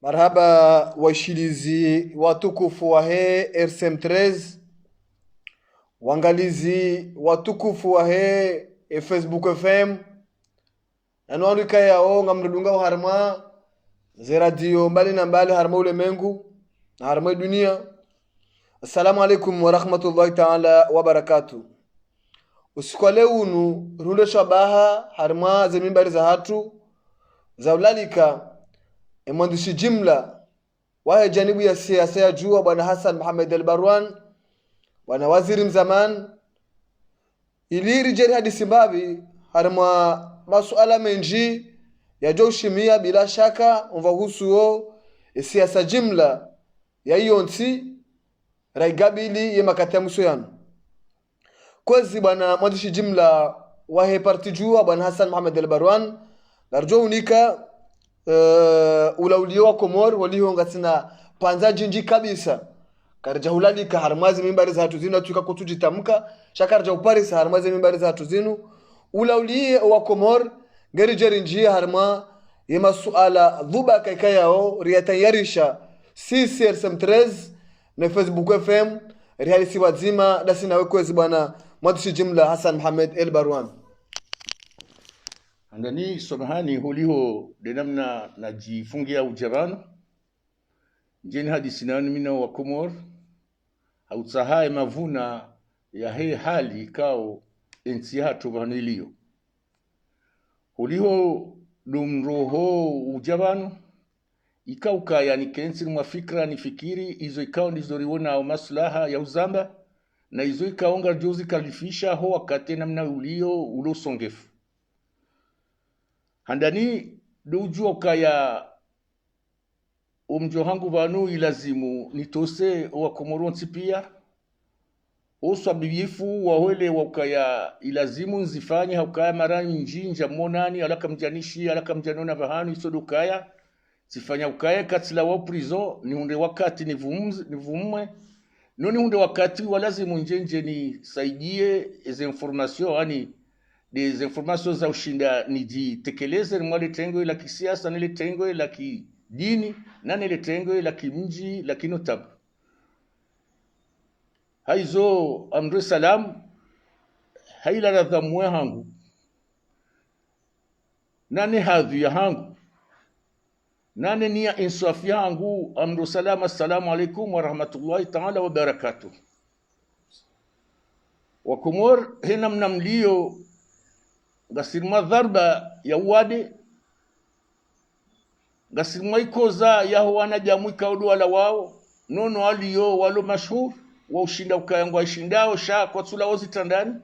Marhaba washilizi watukufu wa he RSM13, wangalizi watukufu wa he Facebook FM, nanwandika yao ngamrudunga harma ze radio mbali na mbali harma ulemengu na harma dunia. Assalamu alaikum wa rahmatullahi ta'ala wa barakatuh. Usiku leo unu runde shabaha harma ze mimbari za hatu za ulalika mwandishi jimla wa janibu ya siasa ya juu bwana Hassan Mohamed Al-Barwan, bwana waziri mzaman iliri jeri hadi Zimbabwe harma masuala menji ya joshimia bila shaka umvahusuo siasa jimla ya yonti raigabili ye makatamuso yanu kwezi bwana mwandishi jimla wa he parti juu bwana Hassan Mohamed Al-Barwan garjo unika ulaulio wa Komor walio ngatina panza jinji kabisa karja hulali ka harmazi mimbari za hatu zinu tuka kutujitamka shakarja uparis harmazi mimbari za hatu zinu ulaulie wa Komor ngeri jeri njia harma yema suala dhuba kaikayao riatayarisha CCRSM13 na Facebook FM rihalisi wazima dasina wekwezi bwana mwandishi jimla Hassan Mohamed Al-Barwan. Andani sobahani huliho denamna najifungia ujabano jeni hadi sinani mina wa Komor hautsahae mavuna ya he hali kao ensi hatu vanilio huliho dumroho ujabano ikauka yani kensi mwafikra ni fikiri izo ikao ndizoriwona au maslaha ya uzamba na izo ikaonga jozi kalifisha ho wakati namna ulio ulosongefu handani dujua kaya umjohangu vanu ilazimu nitose wa Komoronsi pia oswabiyifu wawele wakaya ilazimu nzifanye haukaya mara njinja monani alaka mjanishi alaka mjanona vahanu isodukaya zifanya ukaya katila wa prison ni hunde wakati nivumwe noni hunde wakati walazimu njenje ni saidie eze information yani des informations za ushinda nijitekeleze mwale tengo la kisiasa nile tengo la kidini na nile tengo la kimji la kinotabu haizo amri salam haila radhamwe hangu nane hadhi ya hangu nane nia insafi hangu amri salam. Assalamu alaikum wa rahmatullahi ta'ala wa barakatuh. wa Komor hena mnamlio gasirma dharba ya wade gasirma ikoza ya wana jamu kaudu wala wao nono aliyo walo mashhur wa ushinda ukayangwa ishindao sha kwa tsula wozi tandani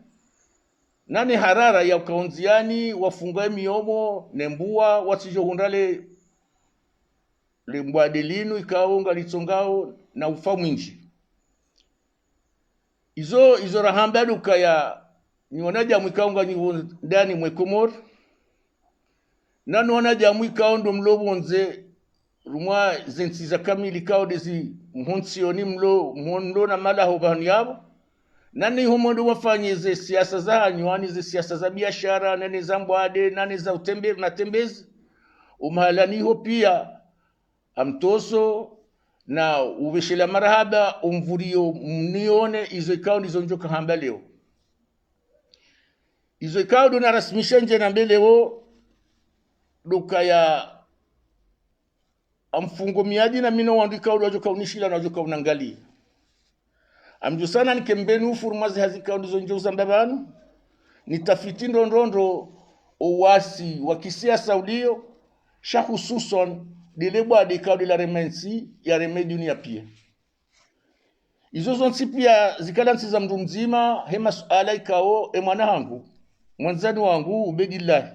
nani harara ya ukaonziani wafungae miomo nembua watijo hundale lembwadelinu ikaonga litsongao na ufa mwinji izo rahamba dukaya ni wanaja mwikaunga ni ndani mwe Komor nanu wanaja mwikaondo mlobo nze rumwa zensiza kamili kao dezi mhonsioni mlo na mala hobani yabo nani homondo wafanyeze siasa za hanywani ze siasa za biashara nani za mbwade nani za utembe na tembezi umhalani ho pia amtoso na uveshela marahaba umvurio mnione izo ikao ndizo njoka hamba leo izo ikao do narasmisha nje na mbele wo duka ya amfungo miadi na mino wandu ikao do joka unishila na joka unangali amjo sana nikembenu furmazi hazikao ndizo njoza mbabanu nitafiti ndondondo owasi wa kisiasa ulio sha hususon dilebwa dikao de la remensi ya remedi ya pia izo zonsi pia zikalansi za mndu mzima hema suala ikao mwana hangu mwanzani wangu ubedillahi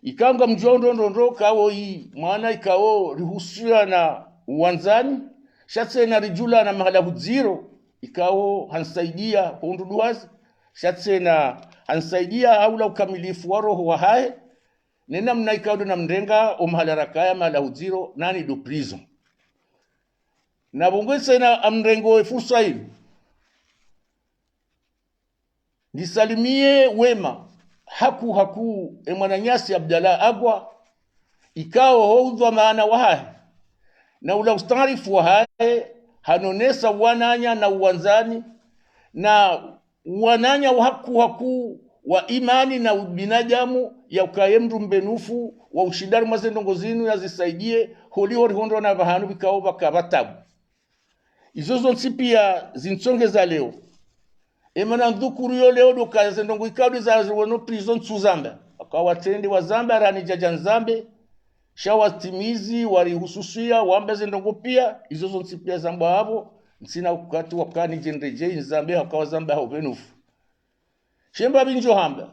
ikanga mjondo kawo hii mwana ikao rihusia na uwanzani shatse na rijula na mahala huziro ikao hansaidia hunduduwazi shatse na hansaidia haula ukamilifu wa roho wa hae nena mna ikao na mrenga omhala rakaya mahala huziro nani do prison na bongwese na amrengo fursa hii nisalimie wema haku Mwananyasi Abdalla agwa ikao houdhwa maana wahahe na ula ustarifu wa hae hanonesa wananya na uwanzani na wananya haku wa imani na binadamu ya ukayemru mbenufu wa ushindani mazendongo zinu ya zisaidie holi hondo na bahanu bikao bakabatabu izo zonsi pia zintsongeza leo emana ndukuru yo leo do kazendongo ikado za wono prison tsuzamba akawatende wa zamba rani jajan zambe shawatimizi wari hususia wambe zendongo pia izo zonsi pia zamba hapo nsina wakati wakani jendeje nzambe akawa zamba hao benufu shemba binjo hamba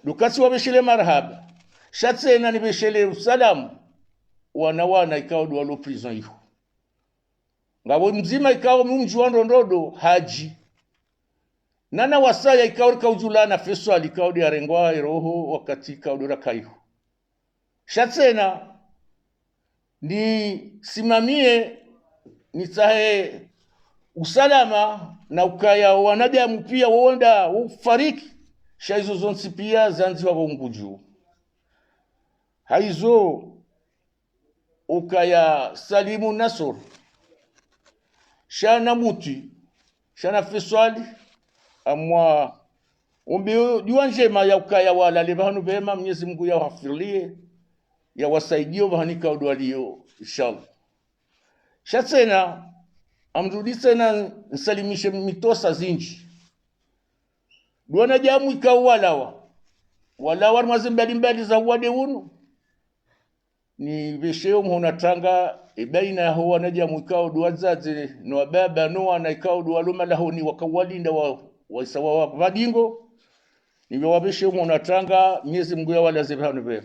dukati wabeshele marhaba shatsena ni beshele usalamu wana ikao do lo prison hiyo ngabo mzima ikao mumji wa Ndondodo haji nana wasaya ikao kaujulana feso alikao di arengwa roho wakati ikao do rakaiho shatsena ni simamie nitahe usalama na ukaya wanadamu pia wonda ufariki shaizo zonsi pia zanzi wa bonguju haizo ukaya Salimu Nasor shana muti shana feswali amwa umbi jua njema ya ukaya wala lebanu bema Mwenyezi Mungu ya wafilie ya wasaidio bahanika udwalio inshallah shatsena amrudise na nsalimishe mitosa zinji duwana jamu ikawalawa walawa mazembali mbali za wade unu ni vesheo mhona tanga baina ya huwa na jamu ikao duwazaze no baba no na ikao duwaluma laho ni wakawalinda wa isawa wa vadingo ni wabeshe mhona tanga Mwenyezi Mungu ya wala zebhanu be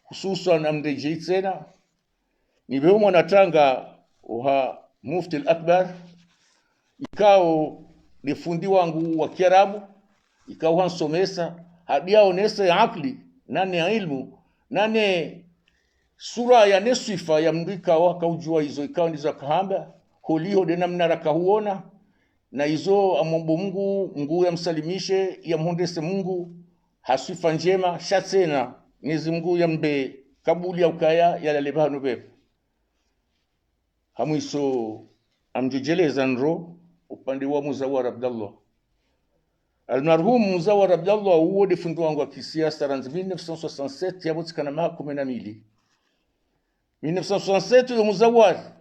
hususan amdeje tena ni mhona tanga uha Mufti al-Akbar ikao ni fundi wangu wa Kiarabu ikao hansomesa hadia onesa ya akli nane ya ilmu nane sura ya nesifa ya mndika waka ujua hizo ikao ndizo kahamba holiho de namna rakahuona na hizo amombo Mungu ya msalimishe ya mhondese Mungu hasifa njema shatsena Mwenyezi Mungu ya mbe kabuli ya ukaya ya lebanu bebe hamuiso amjejeleza nro upande wa Muzawar Abdallah almarhum Muzawar Abdallah huo de fundi wangu wa kisiasa ranzi 1967 yabotikana mahakama na mili 1967 ya Muzawar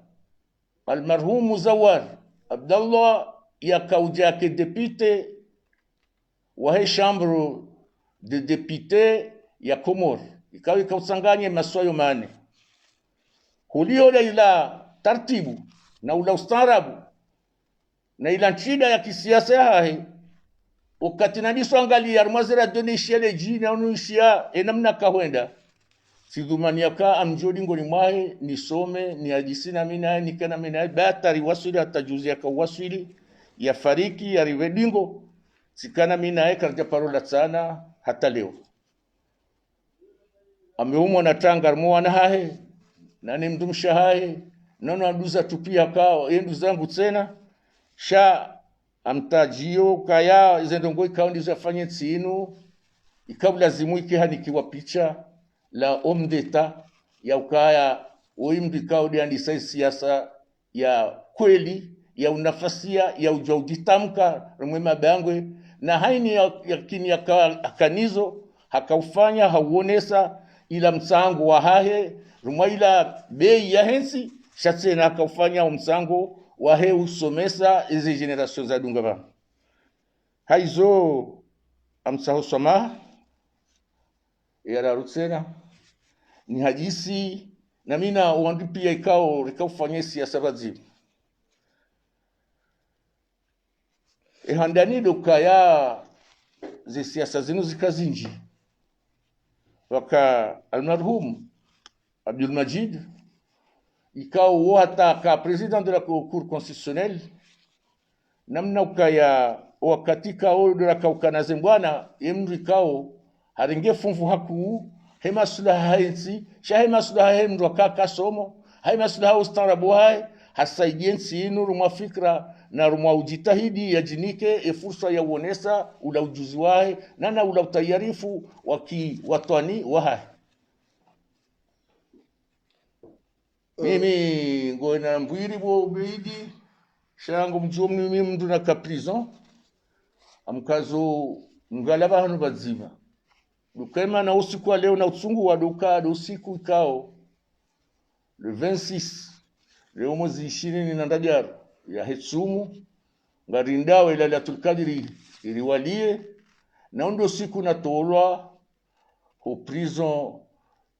almarhum Muzawar Abdallah yakauja ke député wa chambre de député ya Komor ikawa kausanganye maswayo mane hulio ila tartibu na ula ustaarabu na ila nchida ya kisiasa hahe wakati naniso angalia rumazera doni shele jina unuishia enamna kahwenda sidhumani yaka amjodi ngoni mwahe nisome ni ajisina mina nikana mina batari wasuli atajuzi yaka wasuli ya fariki ya rivedingo sikana mina karja parola sana hata leo ameumwa na tanga mwana hahe nani mdumsha hahe nono anduza tupia kao yendu zangu tena sha amtajio kaya zendongo ikao ndizo afanye tsinu ikabla zimuike hanikiwa picha la omdeta ya ukaya oimdi kao diandi siasa ya kweli ya unafasia ya ujauditamka rumwema bangwe na haini ya kini ya akanizo hakaufanya hauonesa ila msango wa hahe rumwa ila bei ya hensi shatsena hakaufanya msango wa he usomesa izi generation za dungaba haizo amsaho soma ya rutsena ni hadisi na mina uandu pia ikao rikaufanya siasa bazi handani dokaya zi siasa zinu zikazinji waka almarhum Abdul Majid ikao hata ka president de la cour constitutionnelle namna ukaya wakatika odora kaukana zembwana yemri kao haringe funfu haku hema sulaha hensi shahema sulaha hemro kaka somo hema sulaha ustarabu hai hasaidiensi inu rumwa fikra na rumwa ujitahidi ya jinike fursa ya uonesa ula ujuzi wae nana ula utayarifu waki watwani wae mimi ngoena mbwiri bo beidi shango mjomu mimi mndu na ka prison amkazo ngalaba hanu bazima dukema na usiku wa leo na utsungu wa duka usiku ikao le 26 leo mwezi 20 na ndajar ya hetsumu ngarindawe ila tulkadiri iliwalie na ndo siku natolwa ku prison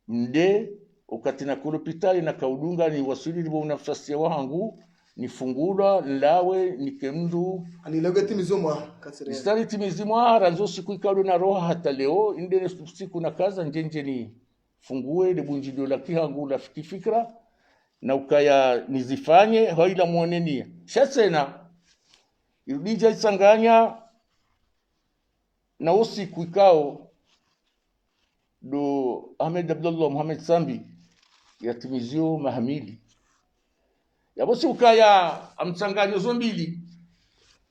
mde ukati na kulopitali na kaudunga ni wasuli libo nafasi wangu nifungula lawe nikemndu anilege timizomwa katsere stari timizimwa ranzo siku ikalo na roha hata leo inde siku na kaza njenje ni fungue libunjido la kihangu la fikira na ukaya nizifanye haila muonenia shatsena irudija isanganya na usiku ikao do Ahmed Abdullah Muhammad Sambi yatimizio mahamili yabosi ukaya amtsanganyo zombili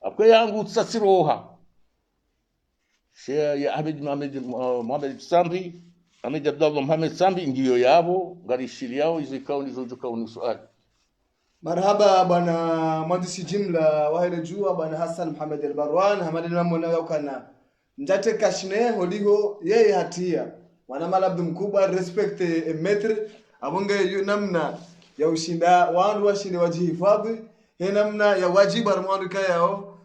akwe yangu tsatsiroha shea ya Ahmed Muhammad Sambi Ahmed Abdullah Muhammad Sambi ndiyo yabo garishiri yao hizo ikao ndizo joka swali. Marhaba bwana mwandishi jimla wa hele jua bwana Hassan Muhammad al-Barwan hamadi mamona yakana njate kashne holiho yeye hatia wana malabdu mkubwa respect metre abonge namna ya ushinda wandu washinde wajihifadhi he namna ya wajibu armwandu yao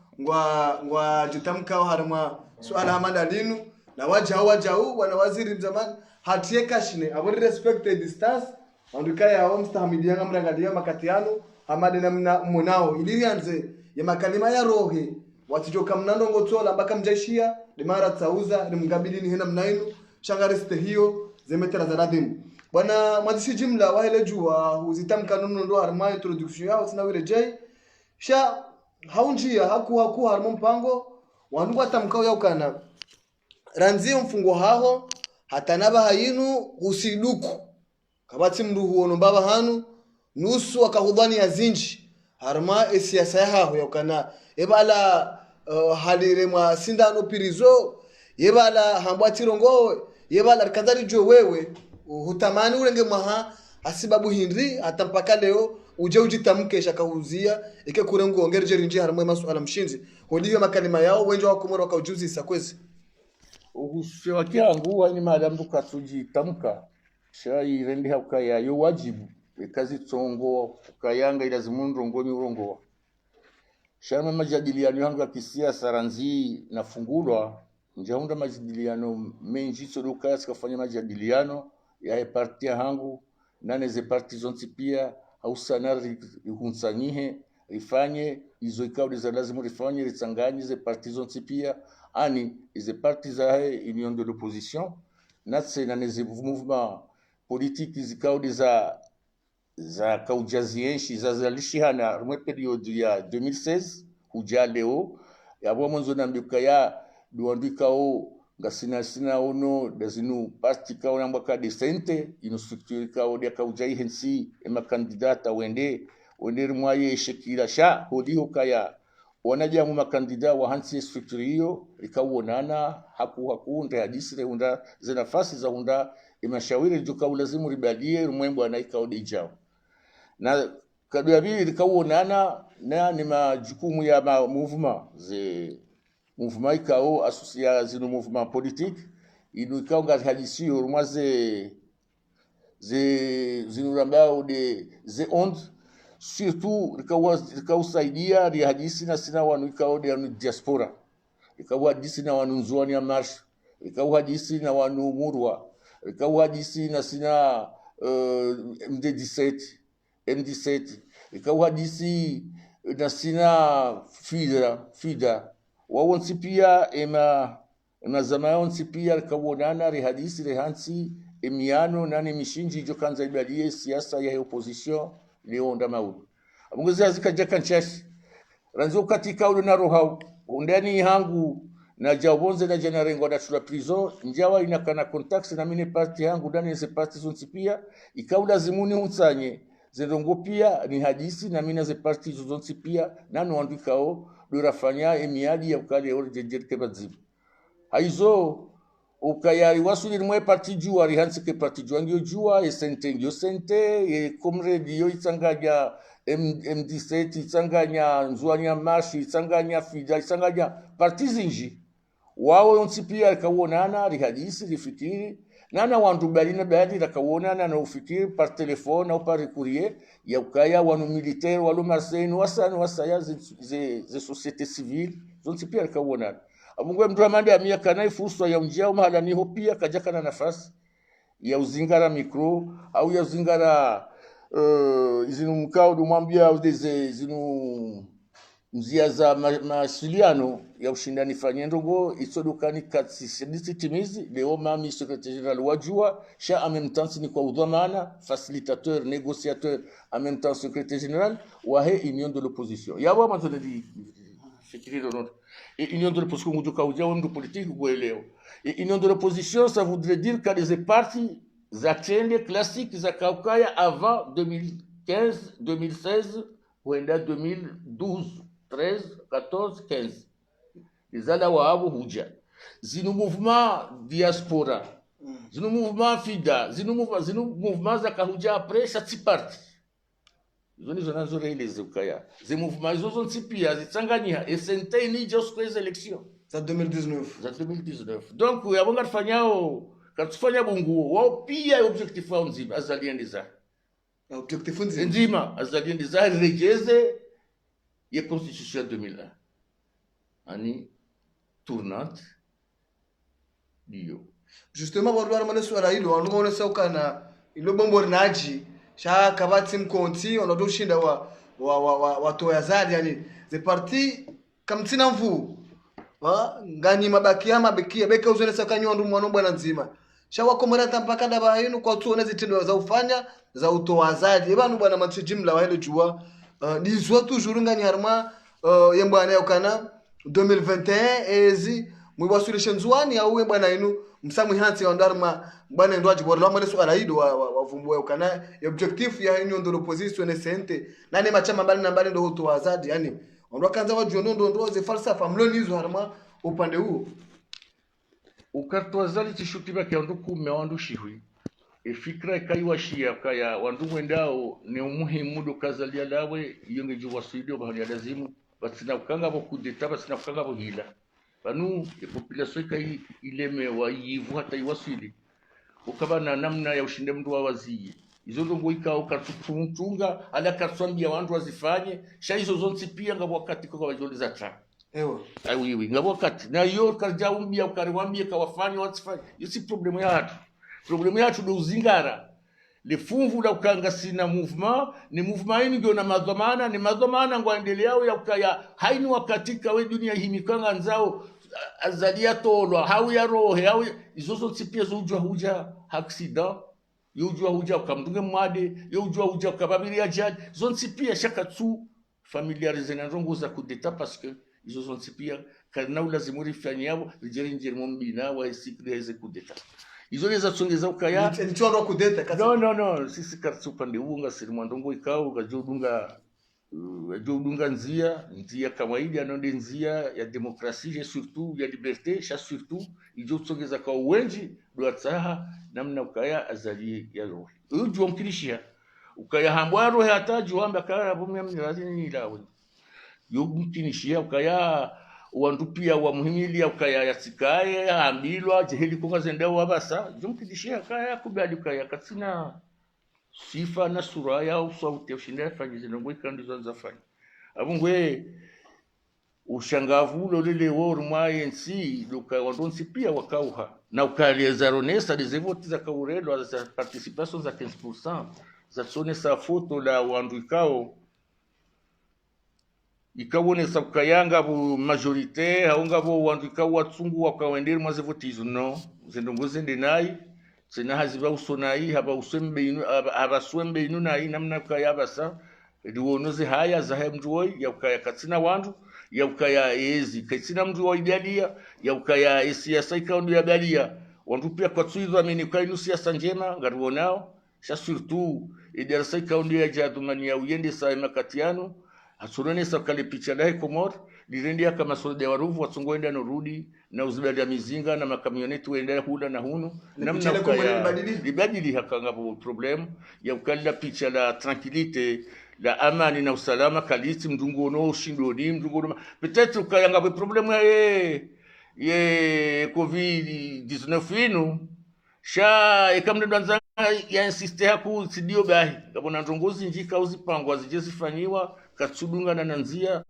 ngwa jitamka harma swala hamada dinu na wajau wana waziri mzamani hatie kashne abonge respect distance wandu yao mstahimidia ngamrangalia makatiano hamadi namna mmonao ilianze ya makalima ya rohe watijoka mnando ngotsola mpaka mjaishia limara tsauza limgabili ni hena mnainu shangariste hiyo zemetera zaradhimu bwana mwandishi jimla wa hele jua huzitamka nuno ndo harma introduction yao sinawire jay sha haunjia haku harmo mpango wandu watamkao yaukana ranzi mfungo haho hatanaba hayinu usiduku kabati mndu huono baba hanu nusu akahudhani ya zinji harma siasa yaho yaukana ebala halire mwa sindano pirizo yebala hambwatirongo yebala kadhari jo wewe hutamani ulenge mwaha asibabu hindri atampaka leo uje ujitamke shakauzia ike kurengo ongerje rinje harmo masuala mshinzi holiyo makalima yao wenjo wakomoro wakaujuzi sakwezi uhushewa kyangu wani madam tukatujitamka shai rendi hakaya yo wajibu kazi tsongo kayanga ilazimundu ngoni urongo shama majadiliano yangu ya kisiasa ranzi nafungulwa njaunda majadiliano menji sodoka sikafanya majadiliano ya parti yangu nane ze parti zonti pia au sanari hunsanyihe rifanye izo ikao za lazima rifanye ritsanganye ze parti zonti pia ani ze parti za union de l'opposition natse nane ze mouvement politique zikao za kaujazienshi za zalishihana rumwe period ya 2016 huja leo yabo mwanzo nambika ya duandikao ngasina ono dazinu parti kao namba ka decente ino structure kao dia kaujai hensi ema kandidata wende mwaye shekira sha hodiho kaya wanaja mu makandida wa hansi structure hiyo ikauonana haku nda hadisi hunda za nafasi za hunda imashawiri joka ulazimu ribadie rumwembo anaikao dijao na kadu ya bili likauonana na ni majukumu ya mouvement ikao asusia zinu mouvement politique inu ikao ngazi hadisiyo rumwaze zinu rambao de ze onde surtout likausaidia ri hadisi na sina wanu ikao de anu diaspora ikao hadisi na wanu nzuani ya marsh ikao hadisi na wanu murwa ikao hadisi na sina M17 ikao hadisi na sina fida wawonsi pia ema zama yonsi pia kawonana ri hadisi ri hansi emiano nani mishinji jo kanza ibadie siasa ya opposition leonda maudu abunguzi azikaja kanchashi ranzo katika ulo na roha ndani hangu na jawonze na jenarengo da tula prison njawa inakana contacts na mine parti yangu ndani ze parti zonsi pia ikaula zimuni unsanye zendongo pia ni hadisi na mina ze parti zonsi pia nanu andikao durafanya emiadi ya ukale ori jejerke badzibu haizo ukaya iwasuli mwe parti jua rihansi ke parti jua ngio jua ngio sente comrade yo itsanganya M17 itsanganya nzwanya mashi itsanganya fida itsanganya parti zinji wao yonsi pia kawonana rihadisi rifikiri nana wantu balina badi rakawonana na ufikiri par telefone au par courrier ya ukaya wanu militaire walu marseno wasaya ze société civile yonsi pia kawonana abungwe mtu amande amia kana fursa ya unjia mahala niho pia kajaka na nafasi ya uzingara mikro au ya uzingara izinu mkao dumwambia zinu mzia za mawasiliano ya ushindani fanyendo go isodukani katsi timizi leo mami secrétaire général wajua sha en même temps ni kwa udhamana facilitateur négociateur en même temps secrétaire général wa he union de l'opposition yabo mazone di fikiri ndo et union de l'opposition mujuka ujao mdu politique kuelewa et union de l'opposition ça voudrait dire que les partis zatende classiques za kaukaya avant 2015 2016 ou 2012 13, 14, 15. Izala waabu huja. Zinu mouvement diaspora. Zinu mouvement FIDA. Zinu mouvement za kahuja après chaque parti. Zoni zonazo reeleze ukaya. Zinu mouvement izo zontipia zitsanganya SNT ni just kwa élection. Za 2019. Za 2019. Donc yabonga tufanyao katufanya bungu wao pia objectif wao nzima azaliendeza. Objectif nzima. Nzima azaliendeza regeze ya constitution 2001 ani tournante dio justement wadwara mane swala hilo wanduone saukana ilo bombo rinaji sha kabati mkonti onadoshinda wa toya zadi yani ze parti kamtina mvu ngani mabakia mabekia beka uzone sakanyo ndu mwana bwana nzima sha wakomera tampaka daba yinu kwa tuone zitendo za ufanya za utoa zadi ebanu bwana matsi jimla wa ile jua diswa toujours ngani harma yembwana yakana 2021 ezi mwibasulishe nzwani au bwana inu msamwi hansi wa ndarma bwana ndo ajibora la mwele swala hido wavumbua yakana objectif ya union de l'opposition sente nane machama bali na bali ndo huto wazadi yani ndo kanza wajua ndo ze falsafa mlonizo harma upande huo ukartwazali tishutiba kia ndo kumewandu shihui fikra kaiwashia kaya wandu wendao ni umuhimu do kazalia lawe yonge juwa studio bahali lazimu batina ukanga bo kudeta batina ukanga bo hila banu population kai ileme wa yivu hata iwasili ukabana namna ya ushinde mdu wa wazi izo ndongo ikao kartufuntunga ala kartwambia wandu wazifanye sha hizo zonsi pia ngabo wakati kwa wajoli za tra ewa aiwi ngabo wakati na yo karjaumbia ukariwambia kawafanye wasifanye yosi problemu ya hatu problemu yacu ndo uzingara lifunvu la ukanga sina movement ni movement ini ndio na madhamana ni madhamana ngwaendeleao ya ukaya haini wakatika we dunia himikanga nzao azalia tolwa hau ya rohe hau izozo tsipia zojwa huja accident yojwa huja ukamdunge mwade yojwa huja ukababiri ya jadi zontsipia shakatsu familiarize na rongo za kudeta parce que izozo tsipia kana ulazimuri fanyabo rijeri njeri mbina wa isikri heze kudeta izo leza tsongeza ukaya ni chondo kudeta kati no sisi katsu pande unga siri mwandongo ikao gajodunga nzia kawaida nonde nzia ya demokrasia surtout ya liberté cha surtout ijo tsongeza kwa wenji do atsaha namna ukaya azali ya roho ujo mkilishia ukaya hambwa roho hata juamba kaya bumya mnilazini lawe yo mkinishia ukaya wandu pia wa muhimili ya ukaya yasikaye ambilwa jeheli konga zendao wabasa jumkidishia kaya kubali kaya katsina sifa na sura ya usauti ushinda fanya zinongo ikandi zanza fanya abungwe ushangavu lolele woru mayensi luka wandonsi pia wakauha na ukalieza ronesa des votes za kaurelo za participation za 15% za tsone sa foto la wandu ikao ikawone sabukayanga bu majorité haunga bo wandika watsungu wakawendera mazevotizo no zendongoze ndenai sena haziba usonai haba usembe inu haba swembe inu nai namna kaya basa diwonoze haya za hemjoi ya ukaya katsina wandu ya ukaya ezi katsina mtu wa idalia ya ukaya siasa ikaundu ya dalia wandu pia kwa tsuizo amini kwa inu siasa njema ngaruonao sha surtout idarasa ikaundu ya jadumani ya uyende sa makatiano asurone sakale picha lahe Komor lirendia kama solde waruvu watsongoenda no rudi na uzibada mizinga na makamioneti waendea hula na hunu namna ukaya libadili hakanga problem ya ukalla picha la tranquillite la amani na usalama kalisi mdungu no shindo ni mdungu peut-être ukayanga problem ye covid-19 inu sha ekamne danza ya insiste haku sidio bahi kabona ndongozi njika uzipangwa zijezifanyiwa katsudunga na nanzia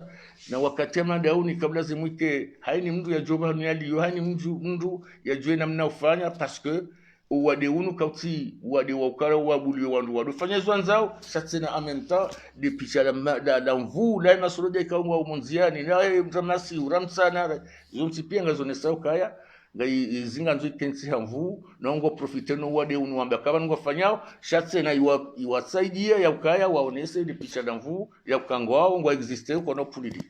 na wakatema dauni kabla zimwike haini mndu ya joba haniali haini mndu ya jue namna ufanya parce que uwade unu kauti uwade wa ukara uwabuli wandu wadu fanya zwanzao satsena en même temps de picha la mvu la masolode kaumwa umonziani na mtamasi uramsana zomtipia ngazonesa ukaya ngai zinga nzo kensi hamvu na ngo profiter no wade unu amba kaba ngo fanyao satsena iwasaidia ya ukaya waonese de picha la mvu ya ukangwao ngo existe kwa no pulidi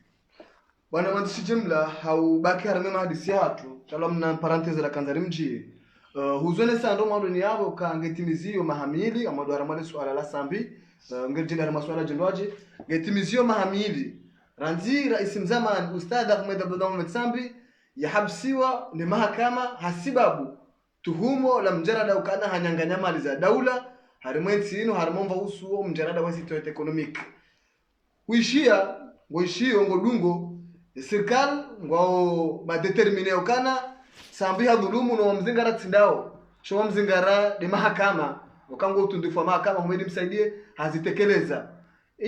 bwana mwandishi jumla haubaki harame hadisi yatu shalom na parenthese la kanzari mji huzone sando mwado ni yabo ka ngetimizio mahamili amado haramale swala la sambi ngerjina harama swala jindwaji ngetimizio mahamili ranzi rais mzamani ustadh Ahmed Abdullah Sambi yahabsiwa ni mahakama hasibabu tuhumo la mjarada ukana hanyanganya mali za daula harimwensi ino harimomva usuo mjarada wa situation economic uishia ngoishio ngodungo serikali ngao madetermine ukana Sambi hadhulumu no mzingara tindao sho mzingara de mahakama ukango utundufu wa mahakama humedi msaidie hazitekeleza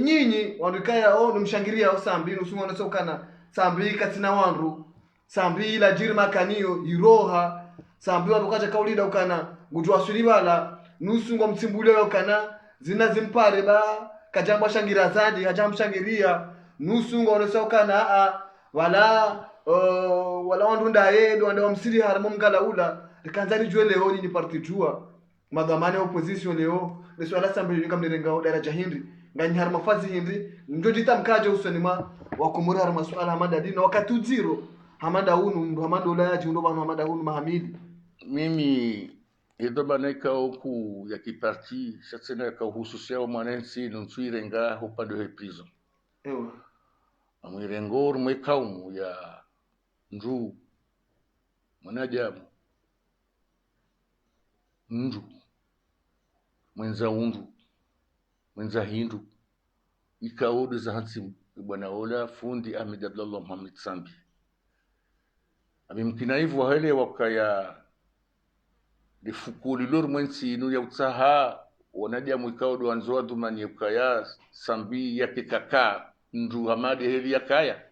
nyinyi wandikaya numshangiria Sambi nusumo nasokana Sambi katina wandu Sambi la jirma kanio iroha Sambi wadukaje kaulida ukana ngutwa sulibala nusu ngo mtsimbule ukana zina zimpare ba kajamba shangira zadi kajamba shangiria nusu ngo nasokana wala wala wandunda yedo wanda wamsiri haramo mkala ula kanzani jwe leo ni parti jua madhamani opposition leo leso ala Sambi ngamnirenga daraja hindi ngani harama fazi hindi njojita mkaje usonima wakumura harama swala hamada dino wakati zero hamada hunu ndo hamada ula yaji ndo bana hamada hunu mahamili mimi edo baneka oku ya kiparti chatsena ka hususia mwanensi nunsuirenga hopando he prison ewa amwirengor mwekaumu ya ndu mwanajamu ndu mwenza undu mwenza hindu ikaodo za hansi bwana ola fundi Ahmed Abdullah Muhammad Sambi abimkina hivyo wahele wakaya lifukuli lor mwensi inu ya utaha wanajamu ikaodo wanzoa dumani ukaya Sambi yake kaka ndu hamadi heli ya kaya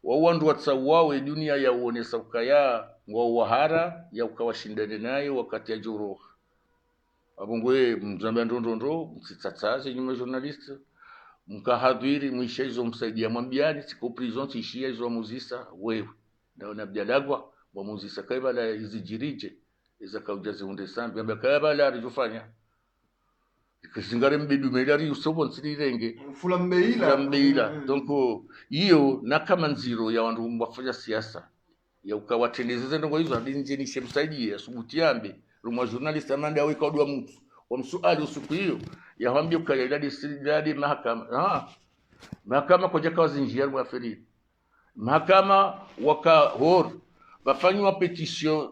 wawandu watsawawe dunia ya uonesa ukaya wahara ya ukawashindane naye wakati ya juro abungwe mzambia ndondondo msitsatsaze nyuma journalist mkahadhiri mwisha hizo msaidia mwambiani siko prison tishia hizo muzisa wewe ndaona bjalagwa wa muzisa kaibala izijirije iza kaujaze unde Sambi amba kaibala arijufanya ikisingare mbidu melari usobo nsirirenge fulambeila donc hiyo na kama nziro ya wandu mbafanya siasa ya ukawatenezeza ndongo hizo ndinje ni shemsaidie asubutiambe rumwa journalist amanda aweka odwa mtu wa msuali usiku hiyo ya hambia ukaidadi sidadi mahakama mahakama koja kazi njia mwa feri mahakama waka hor bafanywa petition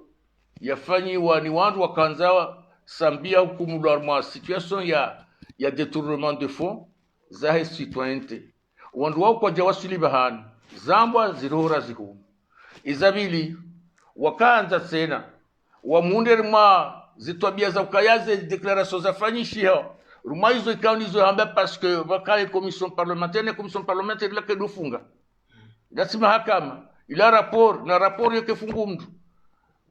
yafanyiwa ni wandu wakanzawa Sambia hukumu mwa situation ya détournement de fonds za citoyenneté wandu wao kwa jawasili bahani zambwa zirohora zihumu izabili wakaanza tena wamunde rima zitwabia za ukayaze declaration za fanyishia ruma hizo ikaonizo hamba parce que wakae commission parlementaire la kedufunga dasima hakama ila rapport na rapport yake fungu mtu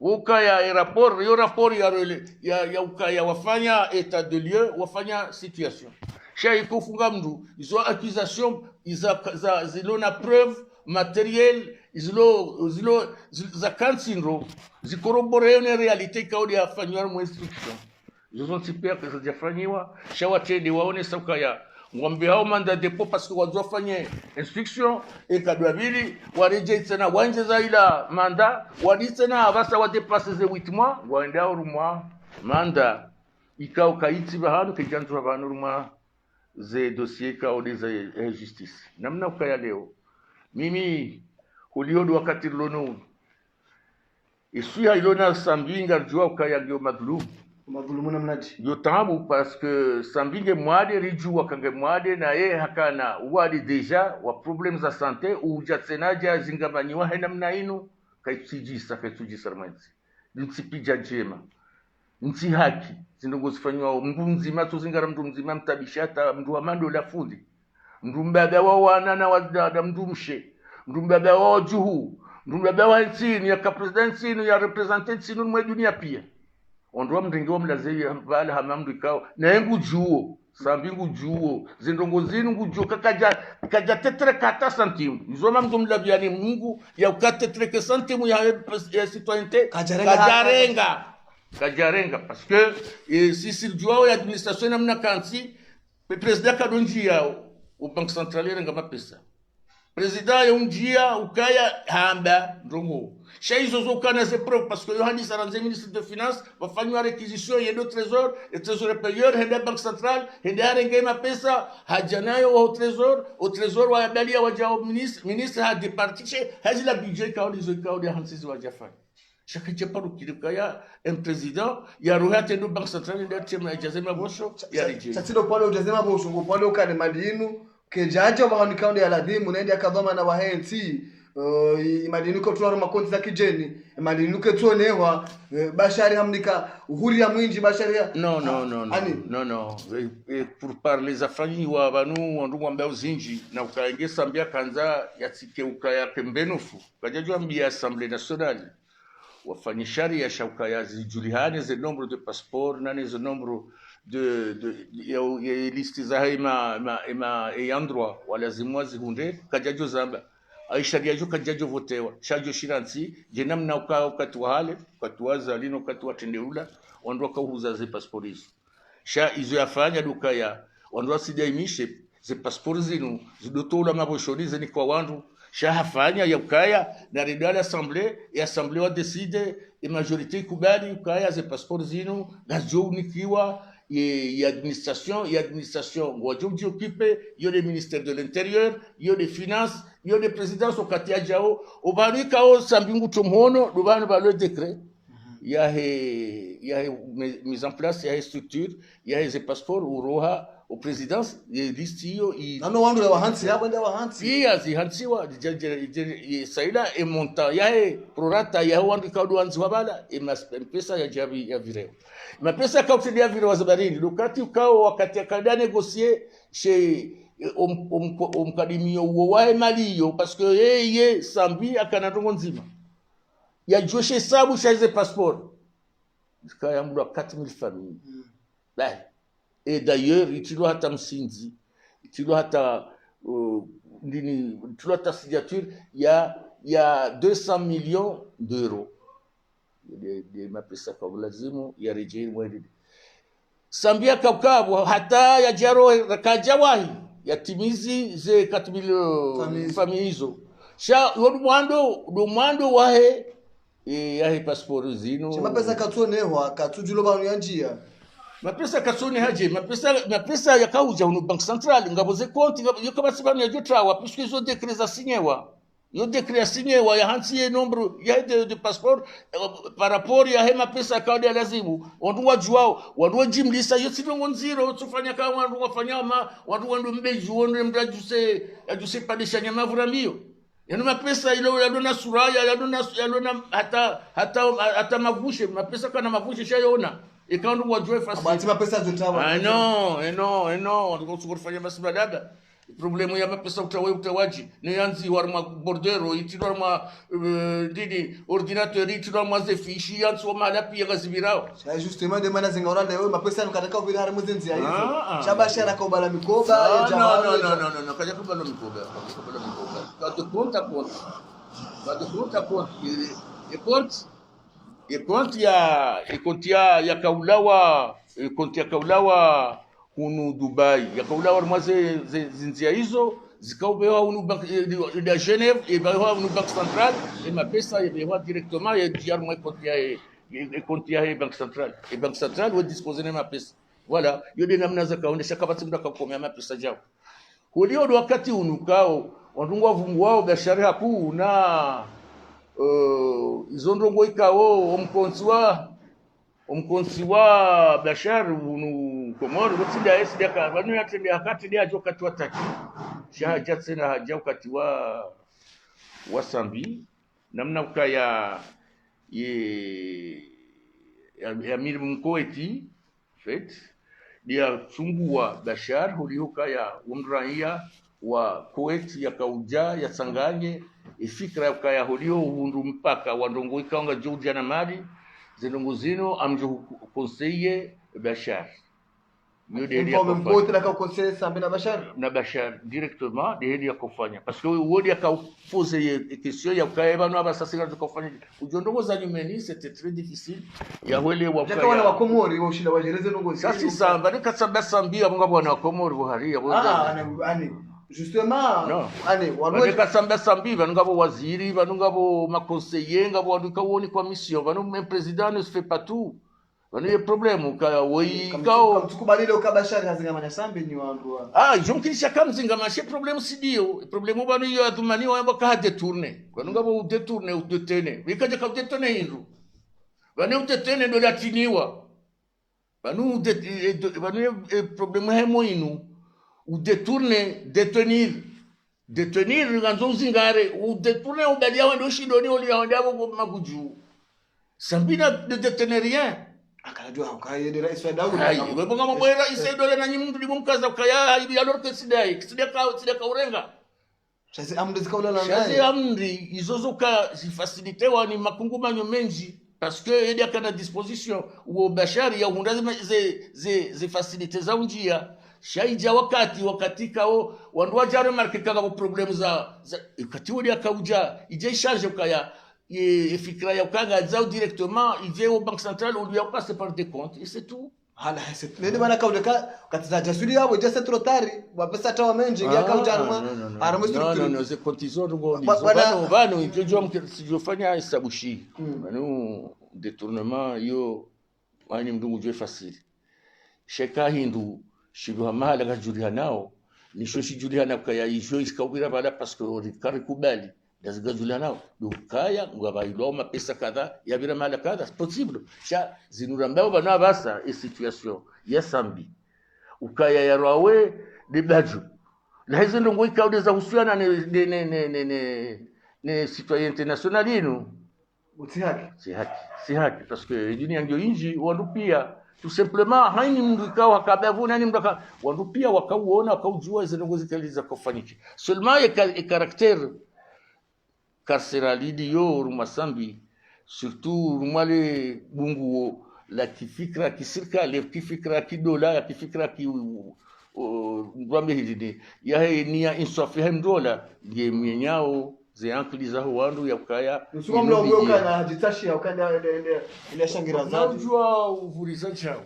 ukaya rapport yo rapport ya ukaya wafanya état de lieu wafanya situation sha ikufunga mtu izo accusation zilona preuve matériel zilo za kansinro zikorobore na realite kaudi afanywa mu instruction zozo tipia que zafanywa sha watende waone saukaya ngombe hao manda depo parce que wazofanye instruction ekadwabili wareje tena wanje za ila manda waditena abasa wadepasser ze 8 mois waenda urumwa manda ikao kaiti bahanu kijantu bahanu urumwa ze dossier kaoni za justice namna ukaya leo mimi huliodu wakati lono isuya ilona sambinga jua ukaya gyo madhulumu namnati yo tabu parce que sambinge mwade rijua kange mwade na ye hakana wali deja wa problem za sante ujatsenaja zingabanyiwa namna inu kaitujisa rmanzi ntsipija jema nti haki zindongo zifanywa mndu mzima tuzingara mndu mzima mtabishata mndu amando la fundi mndu mbaba wa wana wa mndu mshe mndu mbaba wa juhu mndu mbaba wa nsini ya president nsini ya representant nsini mwe dunia pia ondwa mringo mlazi bala hamamdu kao na engu juo sambingu juo zindongo zinu ngujo kaja tetre kata santimu izoma mndu mlabiani mungu ya ukatetre ke santimu ya citoyenneté kajarenga parce que si juao ya administration namna kansi president kadonji yao o banque centrale renga mapesa president ya unjia ukaya hamba ndongo shaizo zokana ze preuve parce que Yohannis Aranze ministre de finance wafanywa réquisition ya do trésor et trésor payeur henda banque centrale henda renga mapesa hajanayo au trésor wa balia wa jao ministre ha départiche hazi la budget kauli hansizi wa jafani chaque jeparu kirikaya un président ya rohate do banque centrale nda tema jazema bosho ya rije tatilo pale ujazema bosho ngo pale ukane madinu kejaja bahani kaunti ya ladhimu naende akadhoma na wahensi madinu ko tuwa makonti za kijeni madinu ke tuonewa bashari hamnika uhuri ya mwinji bashari ya non pour parler za fanyi wa banu wandu wambia uzinji na ukaengesa mbia kanza ya tike ukaya pembenufu kajajwa mbia Assemblée nationale wafanyishari ya shauka ya zijulihane ze nombre de passeport nane ze nombre ya listi za ima droit walazimwa zihunde kajajo zamba aisharia jo kajajo votewa shajo shiransi jenamna ukatwa hale ukatwaza lino ukatwa tendeula wandwa kauza ze passeport hizo sha izo yafanya dukaya wandwa sidaimishe ze passeport zinu zidotola maboshorize ni kwa wandu shahafanya ya ukaya na redala assemblée wa decide et majorité kubali ukaya ze passeport zinu gajo unikiwa ya administration wajoji occupé yo le ministère de l'intérieur yo des finances yo des présidence au katia jao obanika o sambingu tomhono dubanu ba le décret ya mise en place ya structure ya ze passeport uroha o présidence listio nano wandu wa hansi ya banda wa hansi iya zi hansi wa saila e monta ya prorata ya wandu kaudu wanzi wabala e pesa ya jabi ya vireo mapesa kauti ya vireo wazabarini wakati akada négocier chez omkadimio uwae maliyo parce que yeye sambi akanadongo nzima ya joshe sabu shaize passeport kaya mdu 4000 familles et d'ailleurs itilo hata msinzi itilo hata ndini itilo hata signature ya 200 millions d'euros de mapesa kwa lazimu ya rejea mwedi sambia kaukabu hata ya jaro kajawahi ya timizi ze 4000 familles hizo sha do mwando wahe ya passport zino chama pesa katuonewa katujulo banu ya njia mapesa kasoni haje mapesa yakauja unu banque centrale ngaboze compte yo kama sibanu ya jotrawa puisque zo décret za signewa yo décret signewa ya hansi nombre ya de passeport par rapport ya hema pesa kaudi ya lazimu wandu wajuao wandu jimlisa yo sidongo nziro tufanya kama wandu wafanya wandu mbeju wandu mdajuse ajuse padisha nyama vuramio yana mapesa ilo yadona suraya yadona hata mavushe mapesa kana mavushe shayona ikandu wajue fasi abati mapesa zotawa no ndiko tukufanya masibadada problemu ya mapesa utawaji ni yanzi warma bordero itirwa didi ordinateur itirwa zefishi yanzi wa malapi ya gazibirao sasa justement de mana zingaura leo mapesa nukataka vile harimu zenzi ya hizo shabashara kwa bala mikoba ya jamaa no kaja kwa bala mikoba kato konta konti ya kaulawa kunu Dubai ya kaulawa mwaze zinzia hizo zikaubewa unu bank de Genève et bewa unu banque centrale et ma pesa yebewa directement ya diar mwa konti ya banque centrale et banque centrale wa disposer na ma pesa Voilà, yode namna za kaonesha kama tsimda kakomea mapesa jao. Hulio do wakati unukao wandungwa vungu wao biashara haku na izondongo ikao omkonsi wa biashara unu komoro gotsida esida ka banu yatende hakati dia joka tuataki shaja tsena haja wakati wa Sambi namna ukaya ya miri mkoeti fet dia chungua bashar hulioka ya umraia wa Kuwait ya kauja ya sanganye ifikra ya kaya hulio hundu mpaka wandongo ikaonga Georgia na Mali zenongo zino amjo conseiller bashar na Bachar directement de ya kufanya parce que wodi akapose question ya kaeba no abasasira tukafanya ujondongo za nyumeni c'était très difficile ya wele wa kwa wana wa Komori wa ushila wajereze nongo sasa samba nikasamba sambia bunga bwana Komori buhari ya ani justement no. Wale kasamba sambi banungabo waziri banungabo maconseiller ngabo waduka woni kwa mission banu même président ne se fait pas tout. Wani problemu ka woi kao mtukubalile ukabashari hazingamanya sambi ni wandu jonkilisha kamzingamashe problemu sidio problemu banu yo atumani wamba ka detourner banungabo detourner ou detene bikaje ka detene hindu banu detene do latiniwa banu problemu hemo inu ou détourner détenir ganzo zingare ou détourner ou badia wando shidoni oli yandabo maguju sambina de détenir rien akalajua ukaye rais wa Daudi wewe bonga mambo ya rais dole na nyinyi mtu limumkaza ukaya hivi alorke sidai ka urenga sasa amri zikaula na sasa amri izozoka zifacilitewa ni makungumanyo menji parce que il y a kana disposition ou bashari ya undazima ze facilite za unjia shaija wakati kao wandu wajare marke kaga problem za ikati wodi akauja ije charge ukaya fikra ya ukaga zao directement ije au banque centrale on lui a passé par des comptes et c'est tout hala c'est nende bana kaudeka katiza jasuri yabo je c'est trop tard wa pesa tawa menje ya kauja armo structure non c'est cotisation ngo bano ndio mkifanya hesabushi bano détournement yo wani mdungu je facile sheka hindu shibu mahala kajulia nao nisho shijulia na kaya ijo iskawira bala parce que rikari kubali dazigajulia nao dukaya ngabailoma pesa kadha ya bila mahala kadha possible sha zinurambao bana basa e situation ya sambi ukaya ya rawe de baju na hizo ndongo ikaude za husiana ne citoyen international inu si haki parce que dunia ndio inji wandu pia tout simplement haini mndu ikawa akabavu nani mndaka wandu pia wakauona wakaujua hizo ndongo zikaliza kufanyiki seulement e caractère carcéralidi yo rumasambi surtout rumale bungu la kifikra kisirikali kifikra kidola kifikra ki ngwambe hidini ya nia insafi hamdola ye mwenyao ziankliza wandu ya kaya nusuwa mlongoka na jitashi ya ukanda ile shangira zao unajua uvuriza chao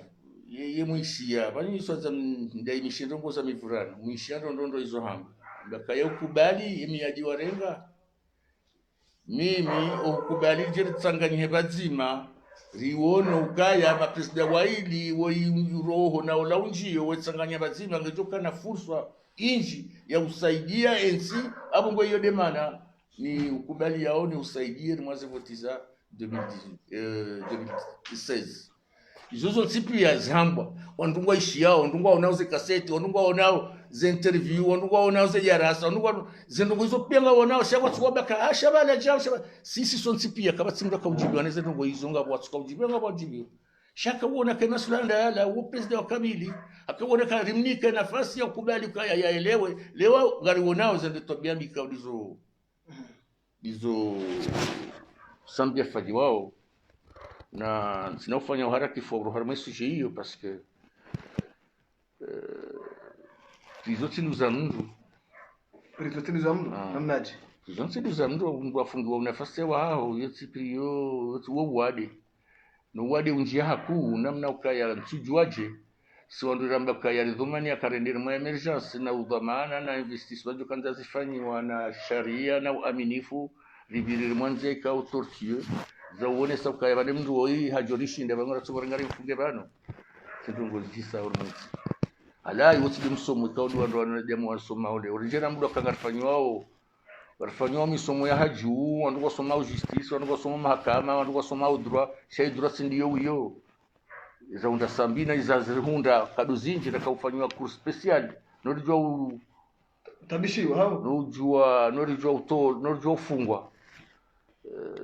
ye mwishia bani swaza ndai mishindongo za mivurano mwishia ndondo hizo hamba ngakaya ukubali yemiyaji warenga mimi ukubali jeri tsanganye bazima riwono ukaya mapresida waili roho na olaunjio wetsanganya bazima ngejoka na fursa inji ya usaidia ensi abo ngo hiyo demana ni ukubali yao ni usaidie mwaze votiza 2016 izozo nsipi ya zambwa wandungwa ishi yao ndungwa onauze kaseti wandungwa onao ze interview wandungwa onao ze yarasa wandungwa zendungo hizo penga onao shaka tsuwa ka ashabala jao shaba sisi so nsipi ya kama tsimda ka ujibi waneze ndungo hizo ngabo watsuka ujibi ngabo ujibi shaka uona kama sulanda yala u president wa kamili akaona ka rimnika nafasi ya kubali kaya yaelewe leo gari onao zende tobia mikao hizo sambia fadi wao na sinofanya haraka for harmesi hiyo parce que tizoti nuzamndu namnaje tizoti nuzamndu ngwafungiwa nafasi wa hao yotipiyo wo wade no wade unjia haku namna ukaya ntujuaje si wanduramba kaya ridhumani akarendera ma emergence na udhamana na investissement kanza zifanywa na sharia na uaminifu ribirira mwanze ka autorité za uone sauka ya mndu hoi hajorishi ndaba ngora tsoborangari mfunge bano tindongo jisa urumutsi ala yotsi msomo ikaudu wandu wanadamu wasoma ule orijena mdu akangarifanywa warifanywa misomo ya haju wandu wasoma justice wandu wasoma mahakama wandu wasoma droit shaidura sindiyo uyo zaunda sambina izazirihunda kaduzinji nakaufanywa cours special norijwa tabishiwa hao norijwa ufungwa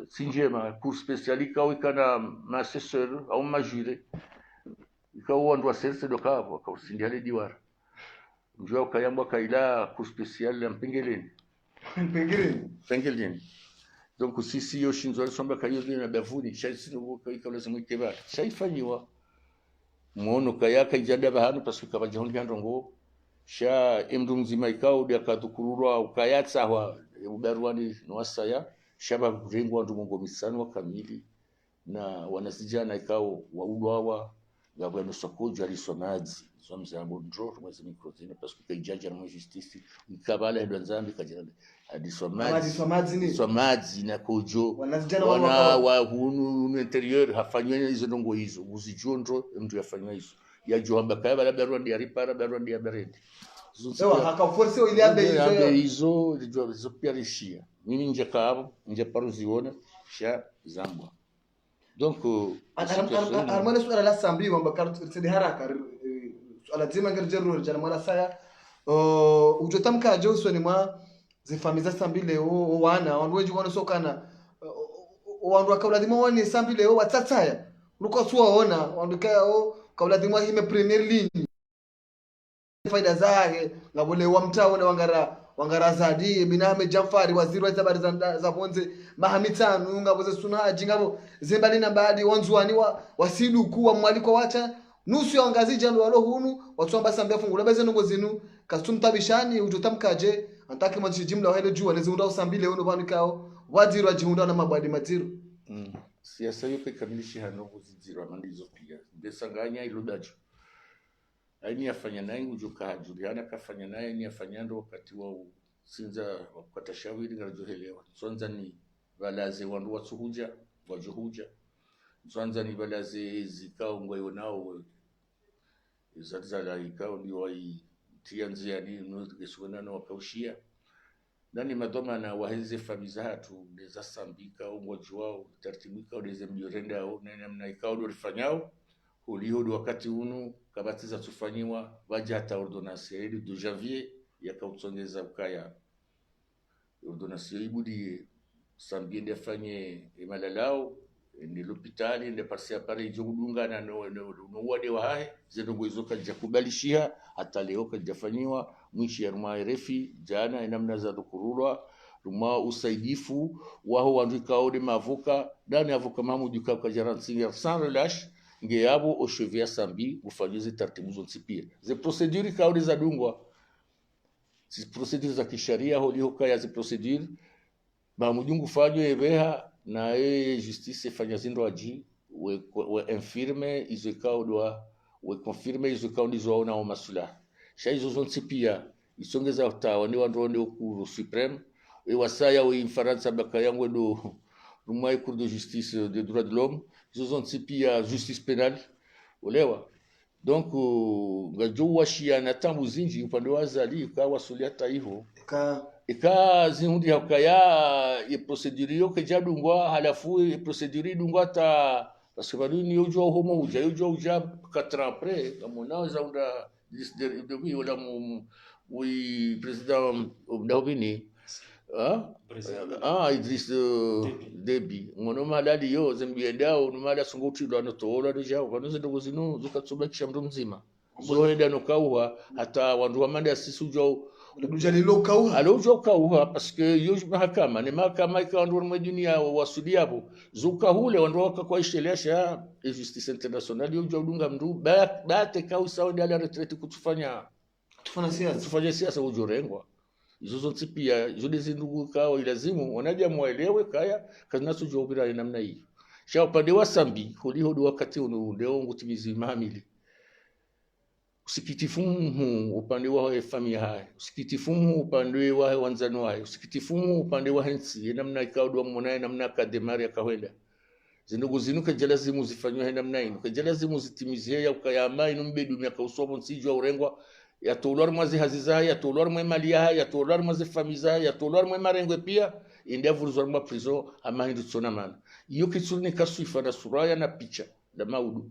sinjema cours special ikao ikana maassesseur au majure ikao wandu waserse dokavo akausindia le diwara njua ukayambwa kaila cours special ya mpengeleni donc sisi yo shinzo alisomba kayo na bavuni shaisino ikalazimu ikebara shaifanyiwa muono kayaka ijada bahanu parce que kabajondi andongo sha emdu mzima ikao dia kadukururwa ukayatsa wa ubarwani nwasaya shaba kurengwa ndu mongo misano kamili na wanasijana ikao waudwawa gabano sokojo alisonaji somzambo ndro mwezi mikrozine parce que kajaja na justice ikabala ndo nzambi kajana somaji na kojo wana hunu interior hafanywa hizo ndongo hizo uzijondo mtu yafanywa hizo ya johamba kaya la barua dia ripara barua dia baredi sawa hakaforce ile abe hizo hizo pia rishia mimi nje kabo nje paruziona sha zambwa donc armana suala la sambi wamba kartu haraka suala zima ngerjero jana mwana saya ujotamka Johnson mwa zifamiza sambi leo wana wanweji wana sokana wandu akaulazima wane sambi leo watsatsaya uko suwaona wandu kao kaulazima hime premier league faida zake ngabole wa mtao na wangara zadi binahme Jafari waziri wa habari za bonze mahamitanu ngaboze sunaji ngabo zembali na baadi wanzuani wasidu kuwa mwaliko wacha nusu ya ngazija ndo hunu watsomba sambia fungula beze ngo zinu kastumtabishani ujotamkaje antaki mwanzi jimla wa hele jua lezunda usambile uno banikao waziri wa jihunda na mabadi matiru siasa yope kamilishi hano kuzizira mandizo pia ndesanganya ilodacho aini afanya naye ujuka Juliana kafanya naye ni afanyando wakati wa sinza wakata shawiri ngarajohelewa swanza ni balaze wandu watsuhuja wajuhuja swanza ni balaze zikao ngoyo nao izazala ikao ndio wai tianzia ni ngesona na wakaushia nani madoma na waheze famizatu ndeza sambika umwaji wao tartimika ndeze mjorenda au namna ikao ndio rifanyao ulihodo wakati unu kabatiza tufanyiwa waje hata ordonnance de janvier yakautsongeza ukaya ordonnance ibudi sambiende afanye imalalao ni l'hôpital ndi parsia pare jogudungana no wade wa hae zendongo izoka jakubalishia hata leo kajafanyiwa mwishi ya ruma refi jana namna za dukurulwa ruma usaidifu wao wanduka ode mavuka dani avuka Mahmoud kwa jaransinga sans relâche ngeyabo oshevia sambi ufanyize taratibu zonsipia ze procedure kaudi za dungwa si procedure za kisharia holio kaya ze procedure ba mujungu fanyo ebeha na justice fanya zindo aji we infirme izo kaudwa we confirme izo kaudi zo na masula shaizo zonsipia isongeza utawa ni wandonde okuru supreme e wasaya we infaransa bakayangwe do rumai cour de justice des droits de l'homme zozonsipia justice pénale olewa donc ngajo washia na tambu zinji upande wa zali kwa wasulia taiho ika zihundi hakaya e procedure yo kejadungwa halafu e procedure dungwa ta parce que baduni yojo homo uja 4 ans après kamona zaunda de wala mu président Obdawini Idriss Déby ngono malali yo zembiendao numala sungutidwa no tola deja vanoze ndogo zino zukatsubakisha mndu mzima zoenda no kauha hata wandu wa manda sisujo dujalilo kauha alojo kauha parce que yo mahakama ni mahakama ikaandu mu dunia wasudiapo zukahule wandu wakakwa ishelesha justice international yo jodunga mndu bate kausa wenda la retraite kutufanya siasa ujorengwa izo zonse pia zode zindugu kao ilazimu wanaja muelewe kaya kanasu jobira namna hii sha upande wa sambi holihodo wakati uno leo ngutimizi mahamili usikitifumu upande wa familia haya usikitifumu upande wa wanzano haya usikitifumu upande wa hensi namna ikaudwa mmonaye namna kademari akawenda zindogo zinu kajalazimu zifanywe namna ino kajalazimu zitimizie ya ukayama ino mbedu miaka usomo nsijwa urengwa ya tolwar mwazi haziza ya tolwar mwe malia ya tolwar mwazi famiza ya tolwar mwe marengwe pia india vuruzwar mwa prison ama hindu tsona mana iyo kitsuni kasuifa na suraya na picha da maudu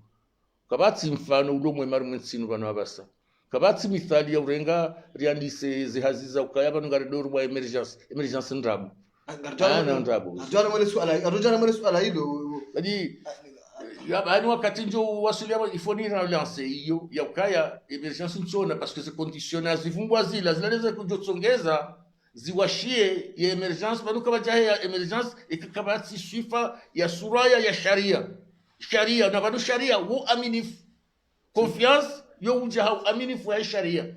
kabati mfano ulo mwe maru mwensinu bano abasa kabati mithali ya urenga riandise zihaziza ukayaba ngaridoru mwa emergence ndabu arujana mwele suala hilo badi yani wakati njo wasulia ifoni relance hiyo ya ukaya emergence ntsona parce que c'est conditionné zivumbwa zila zinaweza kujotsongeza ziwashie ya emergence bado kama jahe ya emergence ikakabati sifa ya suraya ya sharia na bado sharia wo aminifu confiance yo ujaha aminifu ya sharia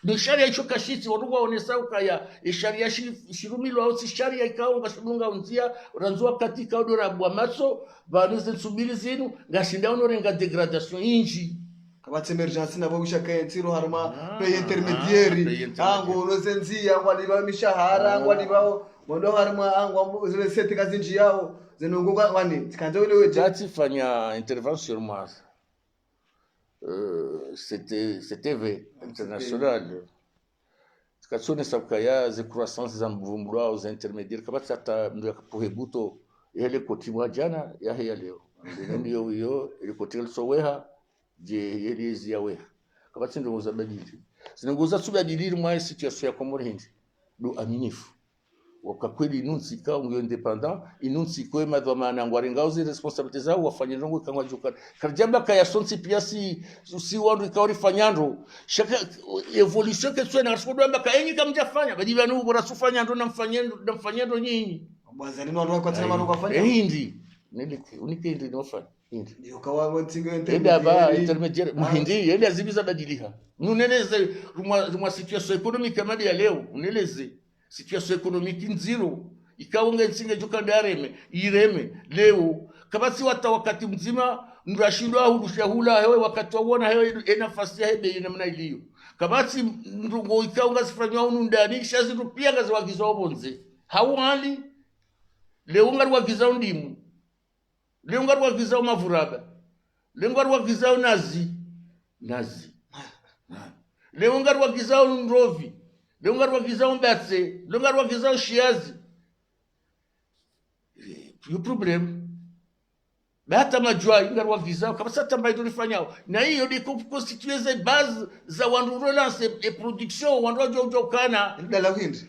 ni sharia icho kashiti waruwa onesa ukaya sharia shirumilo au si sharia ikao ngashudunga unzia ranzua katika odora bwa matso banuze nsubiri zinu ngashinda unorenga degradation inji kabati emergence nabo bishaka yentiro harma pe intermediary ango nozenzia ngwaliba mishahara ngwaliba mondo harma ango zile seti kazinji yao zinongoka wani tikanze ule weje fanya intervention moi c'était vrai international katsone sabkaya ze croissance za mvumbura aux intermédiaires kabati hata ndio kapohebuto ile kotimwa jana ya leo ndio hiyo ile kotil soweha je yeli yaweha kabati ndio uzabadili zinongoza subadili mwa situation ya Komoro do aminifu wakakweli inunsi ka unyo independent inunsi ko madhamana ngwarenga uzi responsabilité zao wafanye ndongo kangwa juka karjamba kaya sonsi pia si wandu kaori fanyando shaka evolution que tu na sfodo mbaka enyi kamjafanya badi banu bora sufanya ndo namfanyendo nyinyi bwanza nino ndo kwa tena manu kafanya hindi niliki unike hindi nofanya hindi ndio kawa mtingo intermediaire hindi yeye azibiza badiliha nuneleze rumwa situation économique kama ya leo uneleze situation économique nziro ikaunga nsinge joka ndareme ireme leo kabasi wata wakati mzima ndashindwa hudusha hewe wakati waona hewe nafasi ya hebe namna iliyo kabasi ndungo ikaunga sifanywa unu ndani shaziru pia ngazi wagiza obonze hawali leo ngari wagiza ndimu leo ngari wagiza mavuraba leo ngari wagiza nazi leo ngari wagiza ndrovi Lungar wakizao mbatse, lungar wakizao shiazi. Yu problem. Hata majua lungar wakizao kama sasa mbaito lifanyao. Na hiyo ni constituer za base za wandu relance et production wandu jojo kana ndala windi.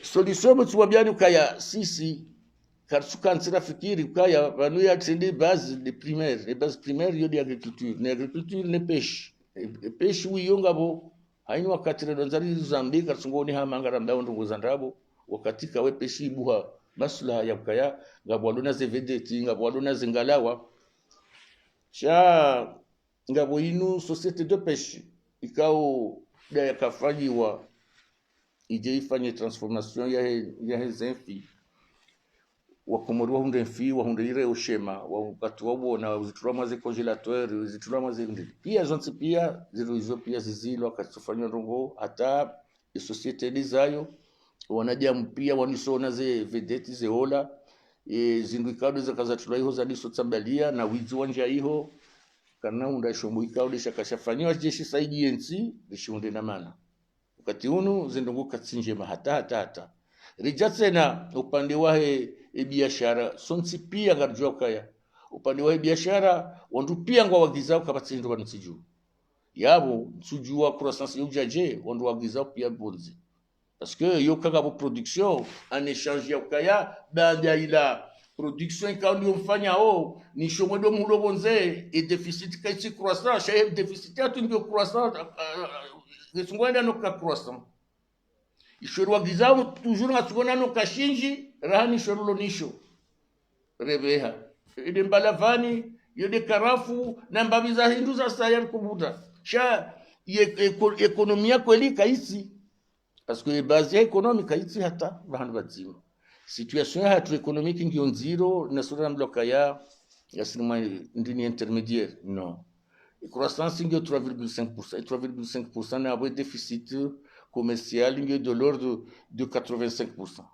Solution mtu wabiani ukaya sisi karsuka nsira fikiri ukaya vanu ya tsende base de primaire, les bases primaires yo de agriculture, ne pêche. Pêche wiyonga bo haini wakati rado nzari Zambika sungoni hamangara mbao ndunguza ndabo wakati kawe peshi buha maslaha ya kaya ngabwaluna zevedeti ngabwaluna zingalawa cha ngabo inu société de pêche ikao da yakafanyiwa ije ifanye transformation ya zenfi wakomorwa hunde mfi wa hunde ile ushema wakati wabona uziturama ze congélateur uziturama ze ndili pia zonse pia zizo pia zizilo akatufanywa ndongo hata societe lizayo wanaja mpia wanisona ze vedeti ze ola zindukado za kazatula hizo za diso tsambalia na wizi wanja hiyo kana unda shombo ikao lisha kashafanywa jeshi saidi yensi lishunde na mana wakati unu zindungu katsinje hata rijatsena upande wahe biashara sonsi pia garjwa kaya upande wa biashara wandu pia ngwa wagizao kabatsindu kwa nsiju yabo nsujua croissance yujaje wandu wagizao pia bonzi parce que yo kaga bo production en échange ya kaya banda ila production kandi umfanya ni shomodo mulo bonze et déficit kaisi croissant chez déficit atu ndio croissant ngwenda no ka croissant ishorwa gizao toujours ngatugona no kashinji rahani shorulo nisho rebeha ide mbalavani yode karafu na mbabiza hindu za sayar kubuta sha ekonomia kweli kaisi parce que base économique kaisi hata bahandu bazima situation hatu économique ngiyo nziro na sura mbloka ya sinema ndini intermédiaire non croissance ngiyo 3,5% 3,5% na abo déficit commercial ngiyo de l'ordre de 85%.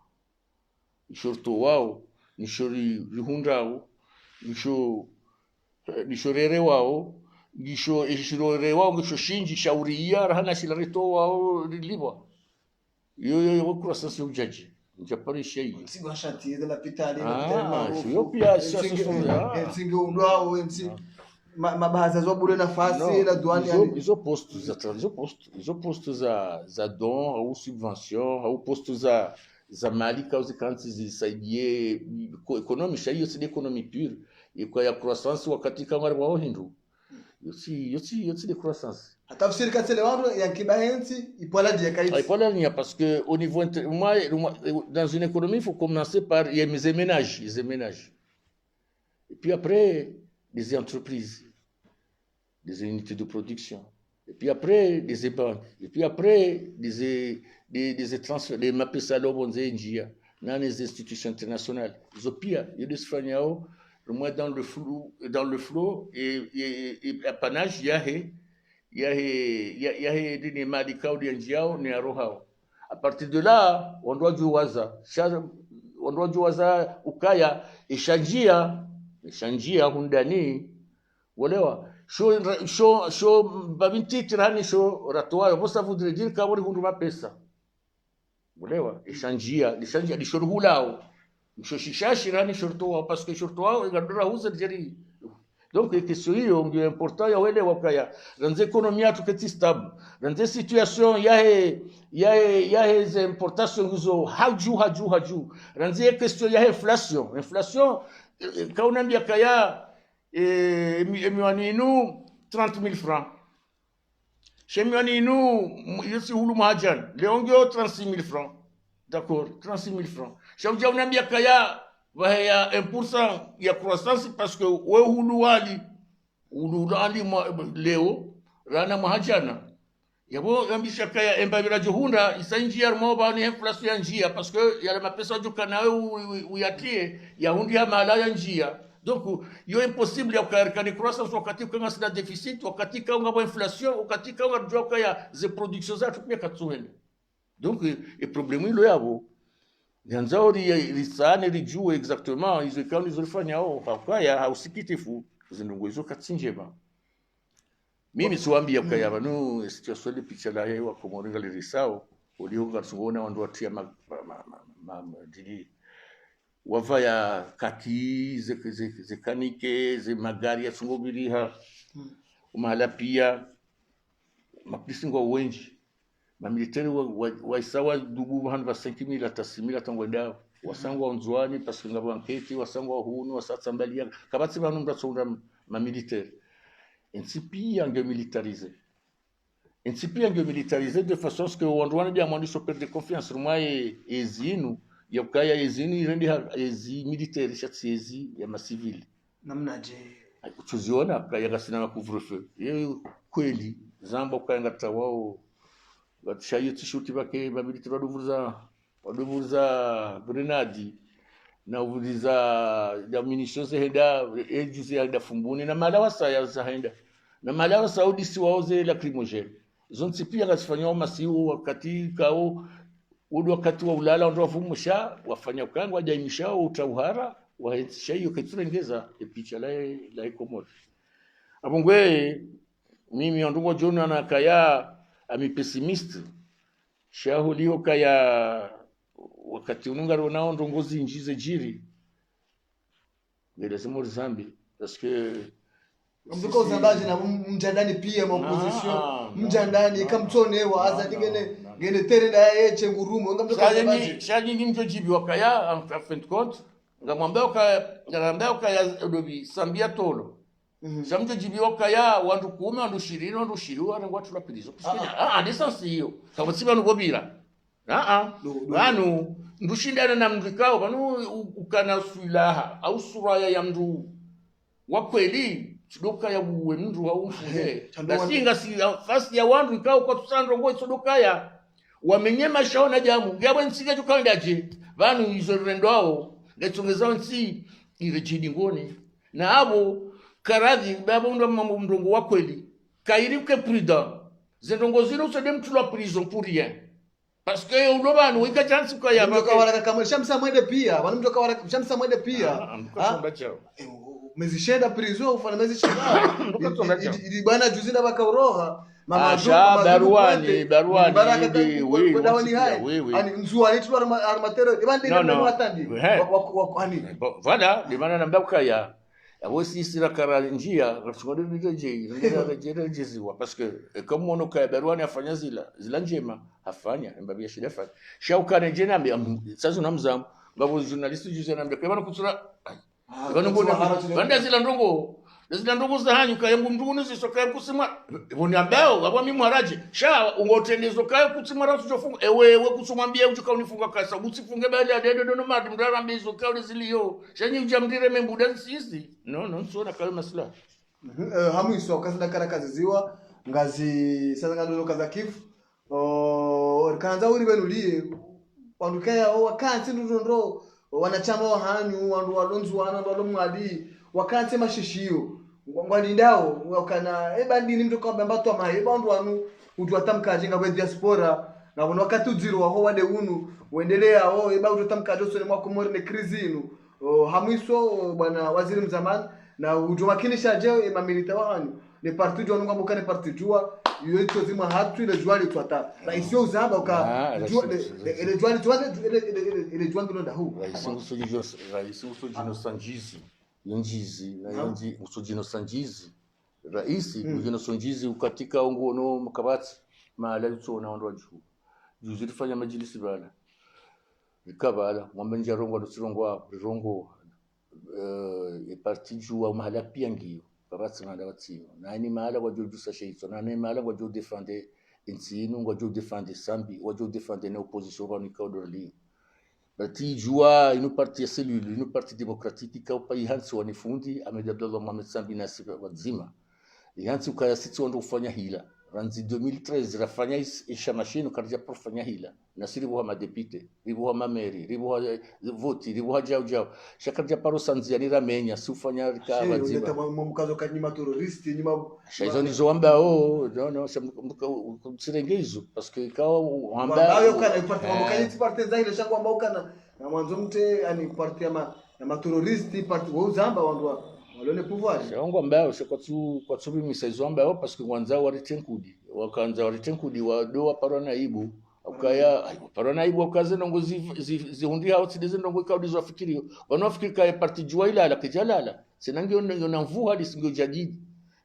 Surtout wow nishori rihundao nisho rere wao ngisho wao ngisho shinji shauria rahana shilarito wao lilibwa yo croissance ujaji Japani shei msingo chantier de l'hôpital yo pia sasa msingo undwao mabaza zo bure nafasi la douane izo postos za don au subvention au postos za mali causa kanti zisaidie economia hiyo si economia pure e kwa ya croissance wakati kama wao hindu yo si de croissance atafsiri katele wangu ya kibahensi ipola dia kaiti ipola nia parce que au niveau dans une économie il faut commencer par les ménages et puis après des entreprises, des unités de production, et puis après des banques, et puis après des transferts, des mapesalo bonze njia, dans les institutions internationales. Zopia, il y a des Spagnols, le moins dans le flot et apanage, il y a des madicaux de njiao, ne arohao. À partir de là, on doit jouer ukaya et shanjia hundani walewa sho babinti tirani sho ratoa vosa voudrait dire ka wori hundu mapesa walewa shanjia li shorhulao sho shishashi rani shortoa parce que shortoa ngadora huza jeri donc question hiyo ndio important ya wale wakaya ranze economia tuketi stable ranze situation ya he importation hizo haju ranze question ya inflation kaunambia kaya miwaninu 30,000 francs chez miwaninu yesi hulu mahajan leongyo 36,000 francs d'accord 36,000 francs chez unambia kaya vaya 1% ya croissance parce que we hulu wali leo rana mahajana yabo ambisha kaya embabira johunda isanjia moba ni inflation ya njia parce que yale mapesa joka nawe uyatie ya hundi ya mala ya njia donc yo impossible ya kukarikani croissance wakati kwa sina deficit wakati kwa ngabo inflation wakati kwa joka ya ze production za tupia katsuende donc e problème ilo yabo nyanzao risane rijue exactement izo quand ils fanya au hakaya hausikitifu zinungu izo katsinjeba mimi siwaambia kaya banu situation de picha la hewa komoringa lirisao ulioga tungona wandu watia dili wavaya kati ze kanike ze magari ya tungobiriha umahala pia mapisingo wenji mamilitari wa isawa dubu bahanu va 5,000 hata 6,000 tangwenda wasangwa onzwani parce que ngabo anketi wasangwa hunu wasatsambalia kabatsi banu mbatsonda mamilitari NCP ange militarisé de façon à ce que on doit bien moins se perdre confiance moi et zinu ya kaya ezinu irendi ezi militaire chatsi ya civil namnaje tuziona kaya gasina na couvre-feu yeye kweli zambo kaya ngata wao batshayo tishuti bake ba militaire waduvuza grenade na uvuliza ya munitions henda ejuzi ya fumbuni na malawa saya zahenda na malawa saudi si waoze lacrimogène zonti pia gasifanywa masiu wakati kao udu wakati wa ulala ndo wafumusha wafanya kanga wajaimisha utauhara wahentisha hiyo kiturengeza epicha la ikomori abongwe mimi ndungo jona na kaya ami pessimiste shahulio kaya wakati unungaro nao ndongozi njize jiri lazima Zambi parce que mbuko zambaji na mjandani pia ma opposition mjandani kamtone wa aza ngene tere da yeche ngurumo ngambuko zambaji shaji ngimjo jibi wakaya en fin de compte ngamwambia kaya dobi sambia tolo samjo jibi wakaya wandu 10 wandu 20 wandu 20 watu la prison distance hiyo kama siba nubobira vanu ndushindana na mndikao vanu ukana swilaha au suraya ya mndu wakweli chidoka ya buwe mndu au mfuhe basinga si fasi ya wandu ikao kwa tusandro ngoi sodoka ya wamenyema shaona jamu yabwe nsiga tukandaje vanu izo rendwao ngetongezao nsi irejidi ngoni na abo karadhi babo ndo mndongo wakweli kairike prudent zendongo zino usede mtu la prison pour rien parce que udobanu wika chance kwa ya mtoka waraka kama shamsa mwende pia wana mtoka waraka shamsa mwende pia mkosomba chao mezishenda prison ufana mezishenda ili bwana juzi na bakauroha mama baruani oui ani mzuani tu armatero ibandi ndio watandi ani voilà limana namba kaya abo sisi rakara njia ratsonde ndeje ndio jeziwa parce que comme on okaya baruani afanya zila njema afanya mbabia shida fanya shaukane je nambi sasa unamzamu ngabo journalist juzi nambi kwa bana kutsura bana banda zila ndongo za hanyu kaya mndu nizo kaya kusima boni ambao abo mimi mwaraje sha ungotendezo kaya kusima rafu jofunga ewe kusumwambia ujuka unifunga kasa usifunge bali adedo no madu mdarambe izo kaya ziliyo shanyi ujamdire membuda sisi no sona kaya masla hamu iso kaza karakazi ziwa ngazi sasa ngado kaza kifu kanza uri benulie wandukaya wakansi ndondo wanachama wa hanyu wandu walonzu wana ndo mwadi wakanse mashishio ngwani ndao wakana ebandini mtu kwamba mbato amahe bandu wanu utu atamkaje ngabwe diaspora na wono wakati uziro waho wade unu uendelea eba utu atamkaje sone mwako mori ne krizinu hamiso bwana waziri mzamani na utu makinisha je mamilita wa hanyu ne parti jwa ngombo kane parti jwa yoito zima hatu ile jwali twata na isio uzamba uka ile jwali twande ile jwangu ndo hu rais usojino sanjizi yonjizi na yonji usojino sanjizi rais usojino sanjizi ukatika ngono mkabati maala tsona ndo waju juziri fanya majilisi bana ikabala mwambanja rongo rongo e parti jwa mahala pia ngio kabati ngada watsio na ni mahala wajojusa sheito na ni mahala wajo defender insinu wajo defender sambi wajo defender na opposition kwa nikaudoli bati jua inu parti ya cellule inu parti demokratiki ka upai hansi wanifundi Ahmed Abdallah Mohamed Sambi nasi wazima hansi ukaya sisi wando kufanya hila ranzi 2013 rafanya isha mashino karja profanya hila nasiri buha madepite ribuha mameri ribuha voti ribuha jao shakarja paro sanzia ni ramenya sufanya rika wazima ndio mkazo kanyima terroristi nyima shaizo nizo amba no sirengezo parce que kawa amba ayo kana iparte mkani parte zaile shangu amba ukana na mwanzo mte ani parte ya terroristi parte wa uzamba wandu walone pouvoir yango ambao kwa tu misaizo ambao parce que kwanza waritenkudi wa doa parona ibu ukaya parona ibu ukaze ndongo zihundi hao tideze ndongo ikaudizo afikirio wanafikiri kaya parti jua ila ala kijalala sinangio na mvuha disingo jadidi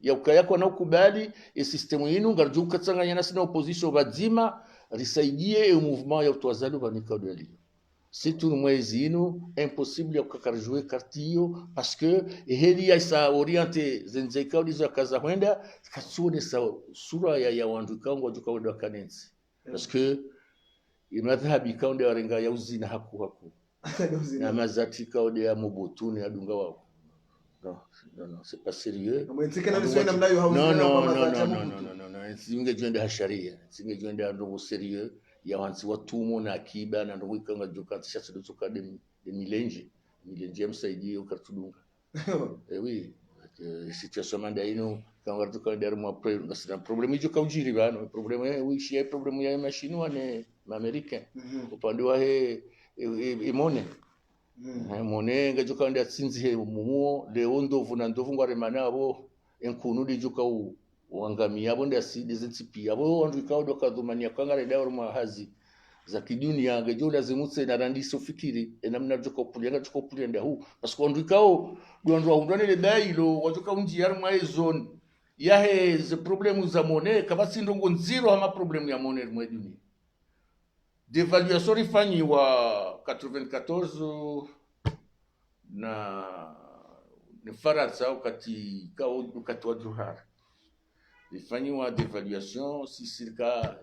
ya ukaya kwa na ukubali systemu yinu ngarjuka tsanganya na opposition bazima risaidie mouvement ya utwazalu banikadeli. C'est tout mwezi inu impossible ya kukarjue kartiyo parce que heli ya sa oriente zenzeika ulizo kaza kwenda katsune sa sura ya wandu kango juka kanenzi parce que imadhabi kaunde warenga ya uzina haku na mazati kaunde ya mubutuni adunga wao non c'est pas sérieux non singejoenda hasharia singejoenda ndo sérieux ya wansi watumo na akiba na ndo ikanga joka tshatsu tsoka de milenje msaidie ukartudunga oui situation manda ino kanga tuka der mo problème hicho kaujiri bana problème wishi problème ya machine wane americain upande wa imone mone ngajoka ndia tsinzi he mumo leo ndovu na ndovu ngare manabo enkunu dijuka uangamia abo ndia sidi zintipi abo wandu ikaudo kadhumania kangare dawo mahazi za kidunia ngajola zimutse na randiso fikiri namna joka kupulia ndia hu parce que wandu ikao wandu waundane le dailo wajoka unji yar mwa zone yahe ze problème za monnaie kabasi ndongo nziro ama problème ya monnaie mwa dunia devaluation rifanywa 94 na Faransa wakati wa Johar rifanywa devaluation si circa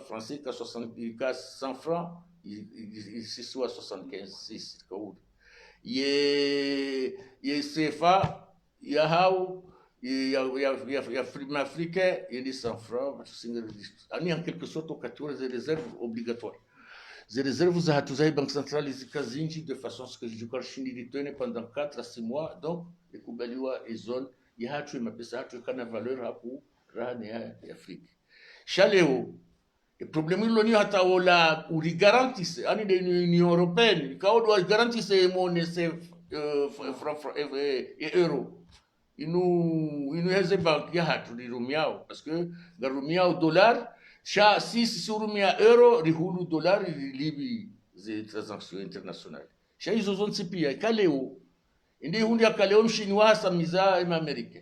français ka 60 ka 100 francs ici soit 75 6 kaudi ye CFA ya hao ya frima africain et les 100 francs ani en quelque sorte au des réserves obligatoires. Les réserves à tous les banques centrales zikazinji de façon que je crois chini ditone pendant 4 à 6 mois donc ikubaliwa zone ya hatu mapesa hatu kana valeur hapo rahani ya Afrika. Shaleo problème ilo ni hata wala uri garantise ani de Union européenne ka odo garantise monnaie c'est euro inu heze bank ya hatu rirumiao parce que garumiao dollar sha si surumia euro rihulu dollar libi ze transactions internationales sha hizo zonse pia kaleo ndi hundi akaleo mshini wa samiza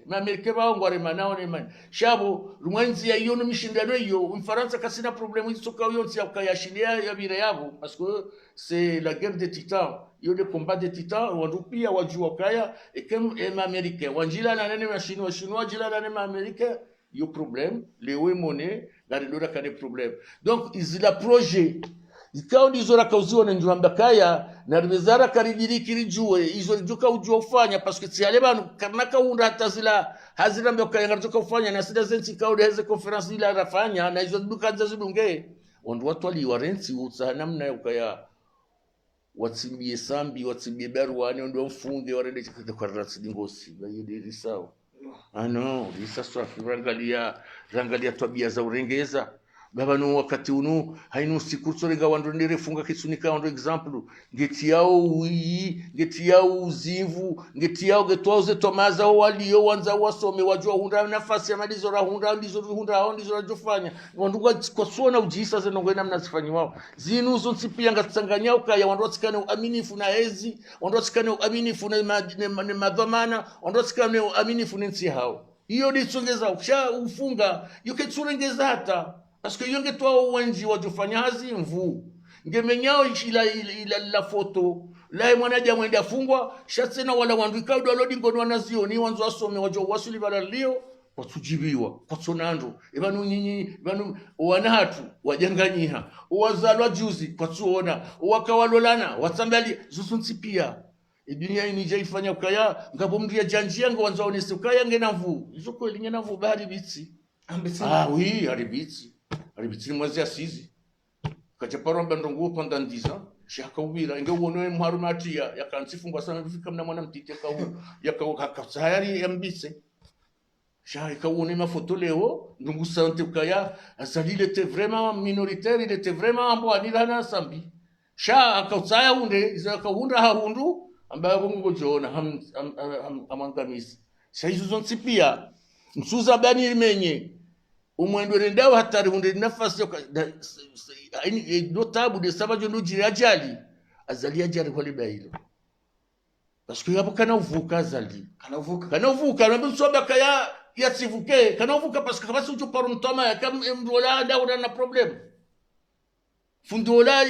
Amerika bao ngware manao ne man shabo rumwenzi ya iyo no mishindano iyo Mfaransa kasina problème isoka yonsi akayashilia ya bire yabo parce que c'est la guerre des titans iyo de combat des titans wandupia wajua kaya ekem Amerika wanjila na nene mashini wa shinwa jila na nene Amerika yo problème lewe monnaie la redora kane problème donc izila projet ikao ndizo rakauziwa na njwamba kaya na rimezara karijirikiri juwe izo joka ujua ufanya parce que si ale banu karnaka unda hata zila hazira mbyo kaya ngarjoka ufanya na sida zensi kao heze conference ila rafanya na izo duka zidunge ondu watu wali warensi utsa namna ya ukaya watsimbie sambi watsimbie baruani ondu mfunge warende chikete kwa ratsi ngosi bayidi risao ano risa swafi rangalia tabia za urengeza baba no wakati unu hainu sikursorenga wandondere funga kisunika wando example ngeti yao ui ngeti yao uzivu ngeti yao getwao ze tomaza walio wanza wasome wajua hunda nafasi ya malizo ra hunda ndizo rajofanya wanduga kwa sona ujisa ze nongwe namna zifanyi wao zinu zonsi pia ngatsanganya ukaya wando tsikane uaminifu na hezi wando tsikane uaminifu na madhamana wando tsikane uaminifu nensi hao hiyo nditsongeza ukisha ufunga yuketsurengeza hata parce que yonge toa uwenji wajofanya hazi mvu ngemenyao ila foto la mwanaja mwenda fungwa shatsena wala wanduka do lodi ngono wanazio ni wanzo asome wajo wasuli balalio watujibiwa kwatsonando ebanu nyinyi banu wanahatu wajanganyiha wazalwa juzi kwatsuona wakawalolana watsambali zusunsi pia dunia inija ifanya ukaya ngabo mndia janjia ngo wanzo onese ukaya ngena mvu izo kweli ngena mvu bari bitsi oui aribitsi aribitsi mwezi asizi kachaparo mbandongo pendant 10 ans shaka ubira inge uone mharumatia yakansifunga sana bifika mna mwana mtite yakawakasayari yambise shaka uone mafoto leo ndungu sante ukaya azali il était vraiment minoritaire il était vraiment ambwanira na sambi sha akausaya hunde izaka hunda harundu ambaye bongo jona amangamisi sha hizo zonsi pia nsuza bani menye umwendo rendawo hatari hunde nafasi notabu de sabajo nujiri ajali azali ajali kwa liba hilo parce que yapo kana uvuka azali kana uvuka na soba kaya yasivuke kana uvuka parce que kabasi ujo paru mtoma ya kam mdola daura na problem fundola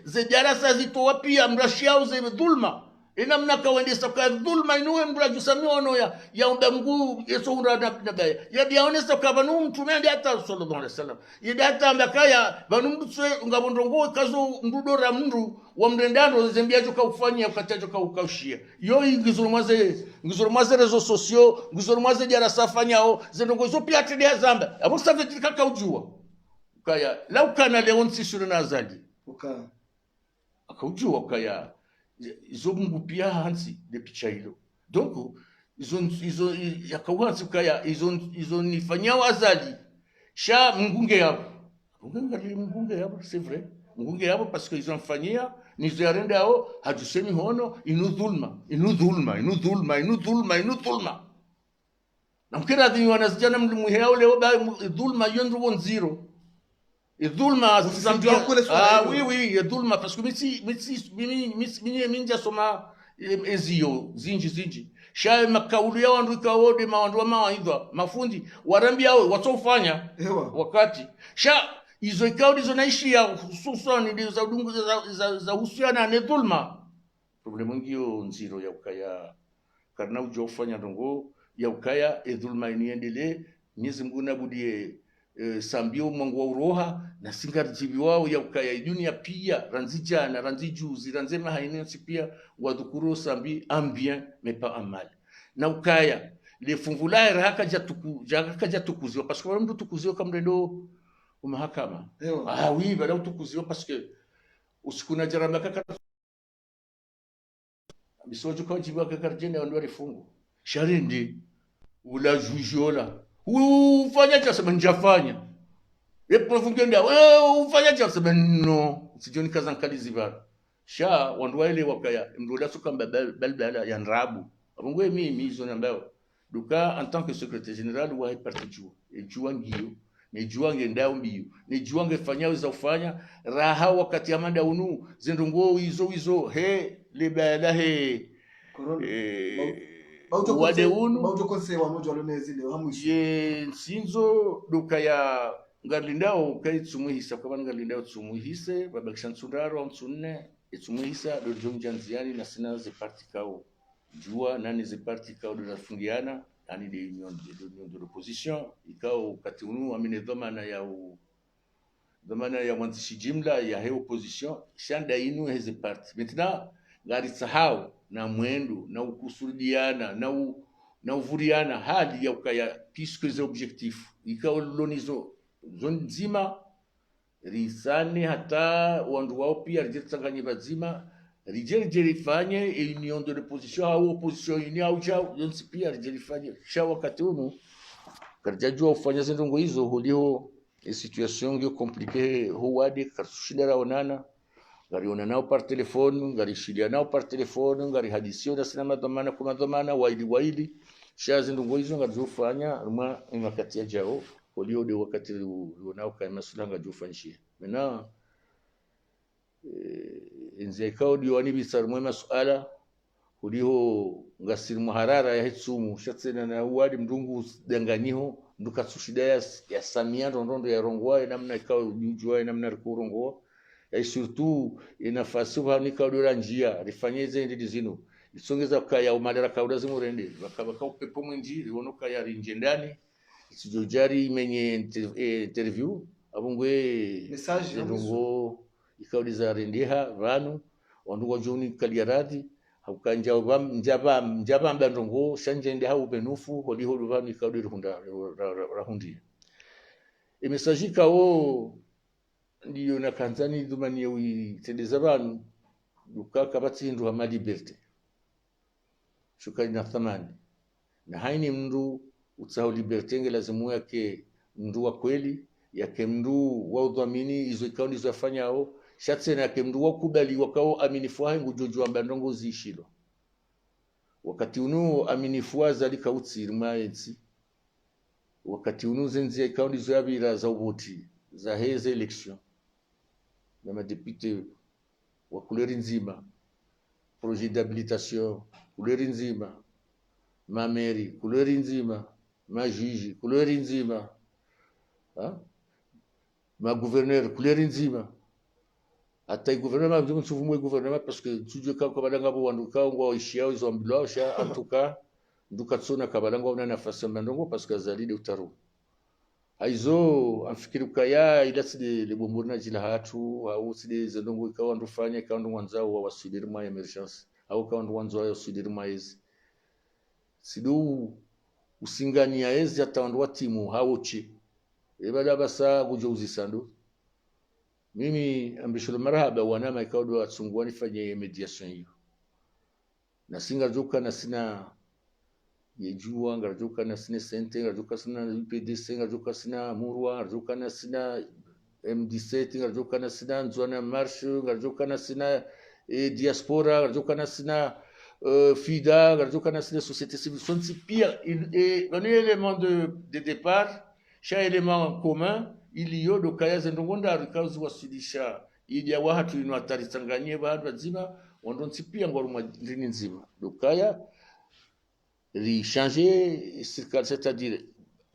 ze darasa zito wapi amrashia uze dhulma ina mnaka wendesa kwa dhulma inuwe mbraju samiono ya umba mguu yeso unda na baya ya diaonesa kwa banu mtume ndi hata sallallahu alaihi wasallam yedi hata mbakaya banu mtswe ngabondongo kazo ndudora mndu wa mrendano zembia joka ufanya ukatajo ka ukaushia yo ngizurumwaze rezo socio ngizurumwaze jarasa fanyao zenongo zo pia tede zamba abo saveti kaka ujua kaya la ukana leonsi sura na azali akaujua kaya izo mungu pia hansi de picha hilo donc izo yakauhansi kaya izo nifanya wazali sha mungunge yabo c'est vrai mungunge yabo parce que ils ont fanyia nizo yarende hao hajusemi hono inu dhulma na mkira dhi wanazijana mlimu yao leo ba dhulma yondru won zero dhulma zambia oui dhulma parce que minja soma ezio zinji sha makaulu yao ndu kaode mawandu mawaidha mafundi warambia wao watofanya wakati sha izo ikaudi zo naishia hususan ndio za udungu za husiana na dhulma problemu ngio nziro ya ukaya karna ujofanya ndongo ya ukaya dhulma iniendelee Mwenyezi Mungu nabudie sambio mwangu wa uroha na singarjibi wao ya ukaya dunia pia ranzijana ranzijuzi ranzema hainensi pia wadhukuru sambi ambien mais pas amal na ukaya le fungula raka jatukuziwa parce que mtu tukuziwa kama ndio umahakama oui bala utukuziwa parce que usikuna jarama kaka bisojo kwa jibu kaka jene ndio rifungu sharindi ula jujola ufanya cha sema njafanya Eprovungenda wewe ufanya cha sema no sijoni kaza nkalizi bana sha wandu wale wakaya mroda suka balbala ya nrabu abongwe mimi hizo nambao duka en tant que secrétaire général wa parti jua e jua ngio ne jua ngenda mbio ne jua ngefanya za ufanya raha wakati amanda unu zindungo hizo he libala he wade unu bauto konsewa mojo alonezi leo hamushi ye sinzo duka ya ngarlindao kai tsumuhisa kwa ngarlindao tsumuhise babakishan tsundaro mtsunne itsumuhisa do jonjanziani na sina ze parti kao jua nani ze parti kao do nafungiana ani de union de l'opposition ikao katunu amine dhamana ya mwanzishi jimla ya he opposition shanda inu heze parti maintenant ngari sahau na mwendo na ukusudiana na uvuriana hali ya ukaya puisque les objectifs ikao lonizo zone nzima risane hata wandu wao pia rijetsanganye bazima rijerifanye union de l'opposition au opposition ini au chao yonsi pia rijerifanye sha wakati unu karjajua ufanya zendongo hizo hulio situation ngio compliquée huwadi karsushidara onana ngari onanao par telefone ngari shilianao par telefone ngari hadisio na sinama dhamana kuma dhamana waili sha zendongo hizo ngari ufanya ruma imakati ya jao ulio de wakati unao kama sulanga jufanyishia mena enze kao diwani bisarmwe masuala ulio ngasir muharara ya hitsumu shatsena na wadi mdungu danganiho nduka sushida ya samia rondondo ya rongwa namna ikao jujua namna rikurongoa ya surtout inafasi hani kao dora njia rifanyeze ndi zino isongeza kaya umadara kauda zimurende bakabaka upepo mwinji rionoka ya rinjendani sijojari imenye interview abungwe message ndongo ikauliza rendeha vanu wandu wajoni kaliaradi hakanja njaba mbandongo shanjende hau benufu holi vanu ikaudi runda rahundi message kao ndiyo na kanzani dumani wi tendeza vanu dukaka batsindu ha liberté shukari na thamani na haini mndu utsao liberté nge lazimu yake mndu wa kweli yake mndu wa udhamini izo ikao ndizo afanyao shatsena yake mndu wa kubali wakao aminifu hangu jojua mbandongo zishilo wakati unu aminifu azalika utsiri maenzi wakati unu zenzi ikao ndizo yabira za ubuti za heze election na madepite wa couleur nzima projet d'habilitation couleur nzima ma mairie couleur nzima ma juge couleur nzima ma gouverneur couleur nzima hata gouvernement ndio msuvumwe gouvernement parce que tujue kwa badanga bo wanduka ngo ishia izo ambilo sha antuka nduka tsona kabalanga una nafasi mbandongo parce que zalide utaru aizo afikiri kaya ila side le bombona jila hatu au side zendongo ikawa ndufanya ikawa ndo mwanzao wa wasudiri ma emergence au kawa ndo mwanzao wa wasudiri ma hizi sidu usingania ezi atawandu watimu hauchi ebada basa kujuzi sandu mimi ambisholo marhaba wanama ikaudo atsungwani fanye mediation hiyo na singa joka na sina yejua ngajuka na sina sente ngajuka sina UPDC ngajuka sina murwa ngajuka na sina M17 ngajuka na sina nzwana marche ngajuka na sina diaspora ngajuka na sina FIDA ngajuka na sina société civile sont pire et un élément de départ chaque élément commun il y a do kaya zendongonda rikazi wasidisha ili ya watu ino ataritanganye bantu bazima wandonsi pia ngoruma ndini nzima do kaya ri changer c'est-à-dire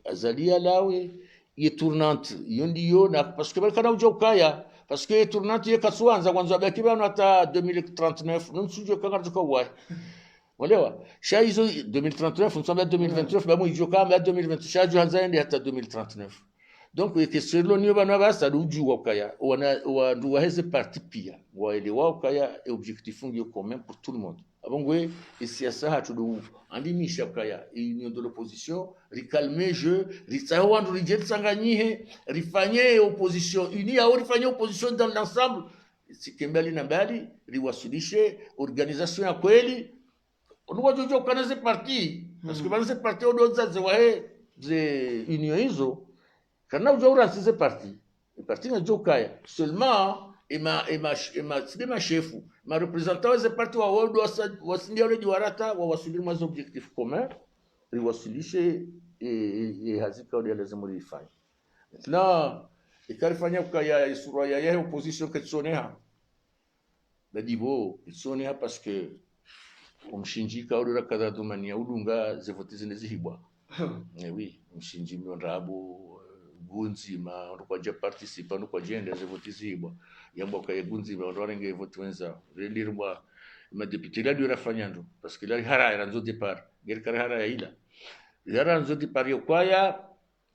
azalia lawe ye tournante yondi yona parce que balkana ujokaya parce que tournante ye kaswanza kwanza bakiba hata 2039 nonsujo kanga tukawai walewa shaizo 2039 nsamba 2029 bamu ijoka ba 2020 shaju hanzaende hata 2039 donc ekeselo niyo bana basa duju wakaya wana ndu waheze parti pia waelewa wakaya objectif ndio commun pour tout le monde abongwe isiasa hatu do andimisha kaya union de l'opposition ricalmer jeu risaho ndu rijetsanganyihe rifanye opposition unie au rifanye opposition dans l'ensemble sikembali na mbali riwasilishe organisation ya kweli nduwa jojo kana ze parti parce que bana ze parti odoza ze wahe ze union hizo Kana ujaura c'est parti. Le parti na jokaya. Seulement ma chefu, ma représentant c'est parti wa world wasindia wale juarata wa wasubiri mazo objectif commun, liwasilishe hazika wale lazima lifanye. Maintenant, ikalifanya kukaya isura ya yeye opposition ketsoneha. Dadibo, ketsoneha parce que umshinjika ule rakadha dumania udunga zevotizi nezihibwa. Oui, umshinji miondrabo gunzima ndo kwa je participa ndo kwa jende zevotizi hibwa. Yambo kaya gunzima ndo warenge vote wenza. Relirwa ma député la dura fanyando parce que la hara era nzo départ. Geri kare hara ya ila. Hara nzo départ yokwaya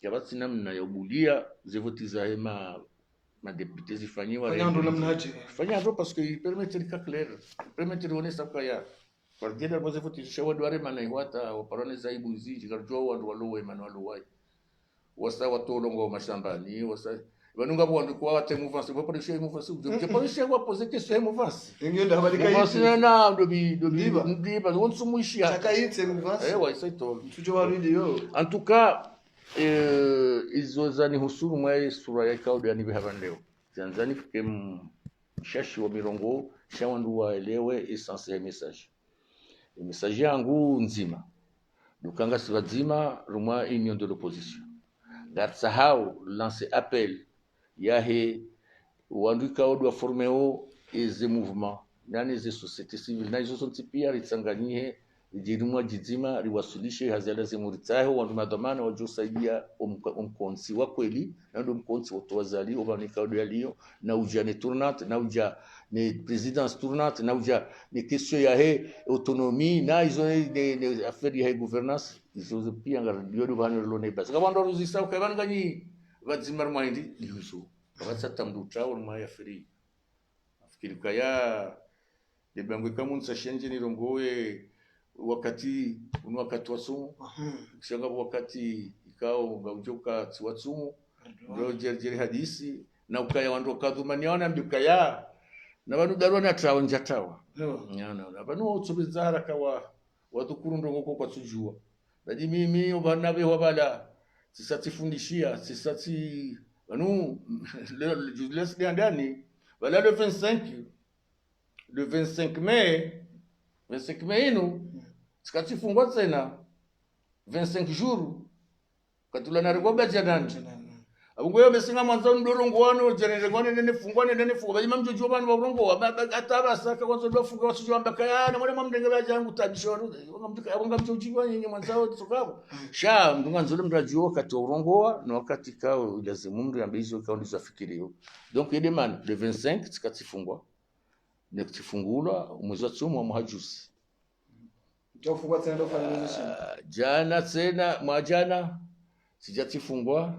yabati namna ya ubulia zevotiza hema ma député zifanyiwa fanyando namna haje fanyando parce que il permet de clair permet de honesta kaya kwa jenda boze votiza shawa dware mana iwata wa parone zaibu ziji karjo wandu walowe manualo wai wasa watolongo mashambani wasa vanunga bondo kwa wate mouvance bo pour chez mouvance je pense que va poser question mouvance ngenda habadika mouvance na dobi ndiba wonso muishi chaka yitse mouvance ouais c'est tout tujo waridi yo en tout cas izozani husuru mwa sura ya kaudi ani bihaban leo zanzani fikem shashi wa mirongo shawandu waelewe essence ya message message yangu nzima dukanga sivazima rumwa union de l'opposition gatsahau lancer appel yahe wandu kaudi wa formeo eze mouvement nani ze société civile na izo pia ritsanganyihe ijirumwa jizima riwasilishe hazala zemuritaho wandu madhamana wajosaidia umkonsi wa kweli na ndo mkonsi wotowazali obanika yaliyo na uja ne tournante na uja ne présidence tournante na uja ne question ya he autonomie na izo ne affaire ya gouvernance izo pia ngardio do bana lone bas kabando ruzisa ukabanganyi bazimar mwindi lihuso batata mdutra urma ya feri afikiri kaya de bangu kamunsa shenje ni rongoe wakati wa sumu kishanga wakati ikao ngaujoka tsiwatsumu ndio jerjeri hadisi na ukaya wandu kadhumaniona mbikaya na banu darona trawo njatawa na banu utsubiza haraka wa dhukuru ndongo kwa tujua badi mimi obanabe wabala sisatifundishia sisati banu le ndani wala le 25 mai ino sikachifungwa tena 25 jours katula na regoba janani abungo yo mesinga mwanza ndorongo wano jenere ngone nene fungwa bajima mjojo bana barongo ataba saka kwanza ndo fungwa wasijwa mbaka yana mwana mwamdenge baje yangu tabishoro abunga mjojo nyenye mwanza tsokabo sha mdunga nzole mrajo wakati urongoa na wakati kao lazima mndu ambe hizo kao ndizo afikirio donc ile man le 25 sikachifungwa nekifungula mwezi wa tsumu wa muhajusi Jofungwa tena ndo fanya nini? Jana tena mwajana sijatifungwa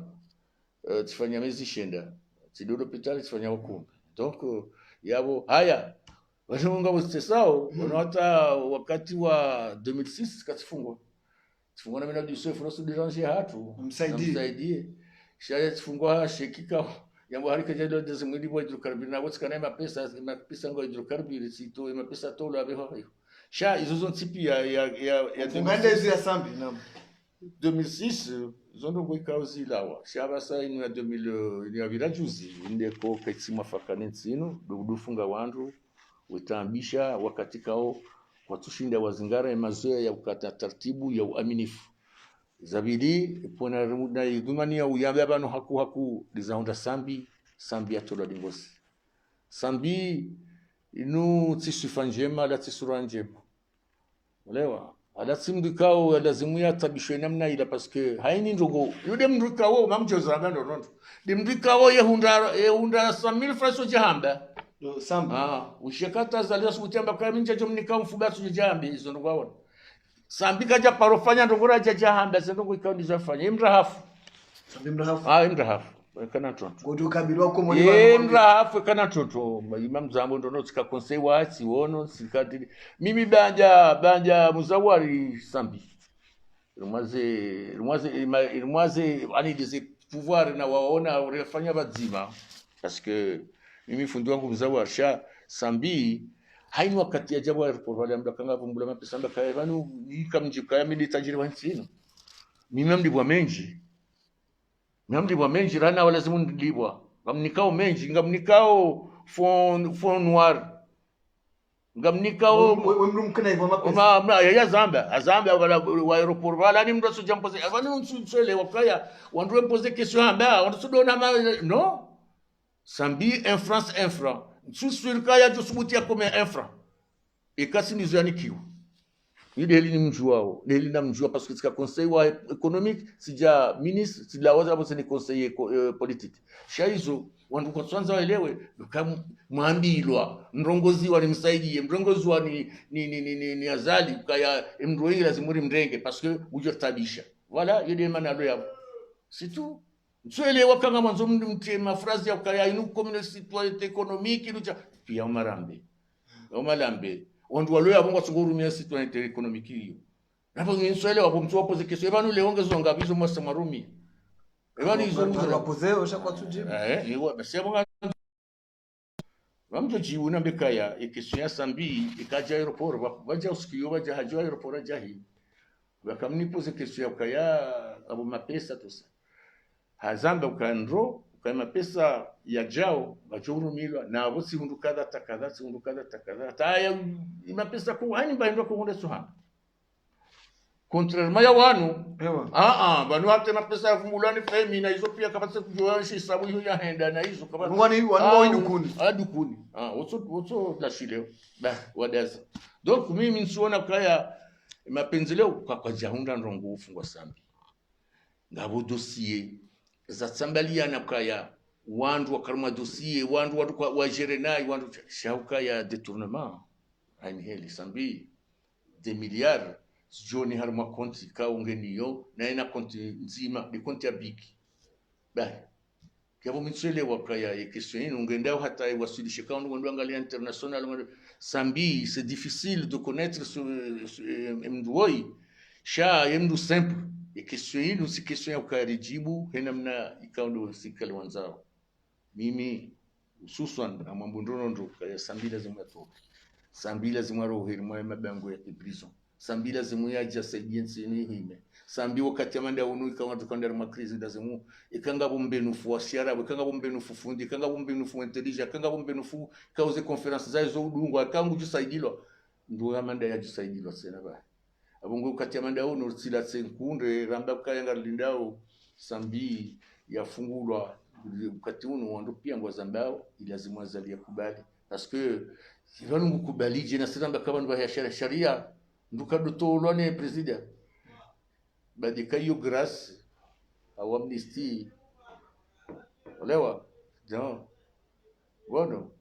tifanya miezi shenda. Tidodo hospitali tifanya hukumu. Donc yabo haya wanunga mstesao hata wakati wa 2006 katifungwa. Tifungwa na mimi na Yusuf Rosu Dirange hatu msaidie. Shaya tifungwa shekika yambo harika jado dezimwili wa hidrokarburi na wote kana mapesa ngo hidrokarburi sito mapesa tola beho. Sha izo ntipi ya funganda hizo ya sambi naam 2006 zondo goikauzi lawa sha basa inu ya 2000 ya virajuzi ndeko kaitsima fakane nsino dufunga wandu wetambisha wakati kao watushinda wazingara mazoea ya ukata taratibu ya uaminifu zabidi pona na idumani ya uyambe bano haku lizaonda sambi ya tola dingosi sambi inu tsisifa njema la tsisura njema ulewa ala simdikao lazimu ya tabishwe namna ila parce que haini ndogo yude mdikao mamjoza ngando rondo dimdikao yehunda 100000 francs jahamba do sambi ushekata zalia sutamba kama minja jomnika mfuba sujambi izo ndogwaona sambi kaja parofanya ndogora jahamba sendo ikao ndizafanya imrahafu sambi mrahafu imrahafu kana tonto godu kabirwa ko muri mrahafu kana tonto imam zambo ndono tsika conseil wa siono sikati mimi banja muzawari sambi rumwaze ani des pouvoir na waona urefanya bazima parce que mimi fundi wangu muzawari sha sambi haini wakati ya jabu airport wale mdakanga vumbula mapesa mbaka banu nikamjika ya mimi tajiri wa nsino mimi mdi bwa menji ngamlibwa menji rana wala zimu ndilibwa ngamnikao menji ngamnikao fond noir ngamnikao wemru mkana hivyo mapesa ma ya Zambia wala wa aeroport wala ni mndo sujampoze avani unsule wakaya wandu poser question amba wandu sudona no sambi un franc un franc sur kaya jo subutia comme un franc et kasi nizani kiu Nili ni mjuao, nili na mjua parce que c'est conseil wa économique, c'est déjà ministre, c'est la waza c'est conseiller politique. Shaizo wandu kwa kwanza waelewe kama mwambilwa mrongozi wa nimsaidie mrongozi wa ni azali kaya mroi lazima mrenge parce que ujo tabisha. Voilà, yeye maana alo yao. C'est tout. Tuelewa kama mwanzo mtima phrase ya kaya inu communauté citoyenne économique inu pia umarambe. Umalambe. Wandu walo ya bongo sunguru mia citoyenne économique hiyo. Napo ngiswele wapo mtu wapo zikesho ebanu leongezo ngabizo mwasa marumi. Ebanu izo mtu wapozeo shakwa tujibu. Yewa basi bonga Vamjo jibu na bekaya ikesho ya sambi ikaja aeroport waja usikiyo waja hajo aeroport ajahi. Wakamnipoze kesho ya kaya abo mapesa tosa. Hazamba ukandro kama pesa ya jao bachurumilwa na abo sihundukada takadha taya mapesa ko hani baindwa ko ngone suhana contrairement ya wanu banu hata mapesa ya fumulani femi na hizo pia kapasa kujua hisabu hiyo ya henda na hizo kama wanu dukuni dukuni woso la shileo wadaza donc mimi nsiona kaya mapendeleo kwa jahunda ndongo ufungwa sambi ngabo dossier za sambalia na kaya wandu wakaruma dossier wandu wa gerenai wandu shauka ya détournement ani heli sambi des milliards joni harma konti ka ungeniyo na ina konti nzima ni konti ya biki kabo mitsele wakaya ya question ino ungenda hata wasilishe ka ndo angalia international sambi c'est difficile de connaître ce mdoi sha yemdu simple et question hii si question ya ukarijibu hena mna ikaundo sikali wanzao mimi hususan amambo ndondo kaya sambila zimatoka sambila zimaro hirimo mabango ya prison sambila zimu ya jasaidiensi ni hime sambi wakati amanda unu ikawa tukandera makrizi ndazimu ikanga bombenu fu asiara ikanga bombenu fu fundi ikanga bombenu fu intelligence ikanga bombenu fu cause conference za zo udungu akangu jisaidilo ndo amanda ya jisaidilo sena ba abungu kati amanda unu sila senkunde ramba kayanga lindao sambi yafungulwa wakati unu wando pia ngo zambao ilazimu azalia kubali parce que sivanu mukubali jina siramba kama ndo ya sharia ndukado tolwane president badika yo grâce au amnistie olewa no bueno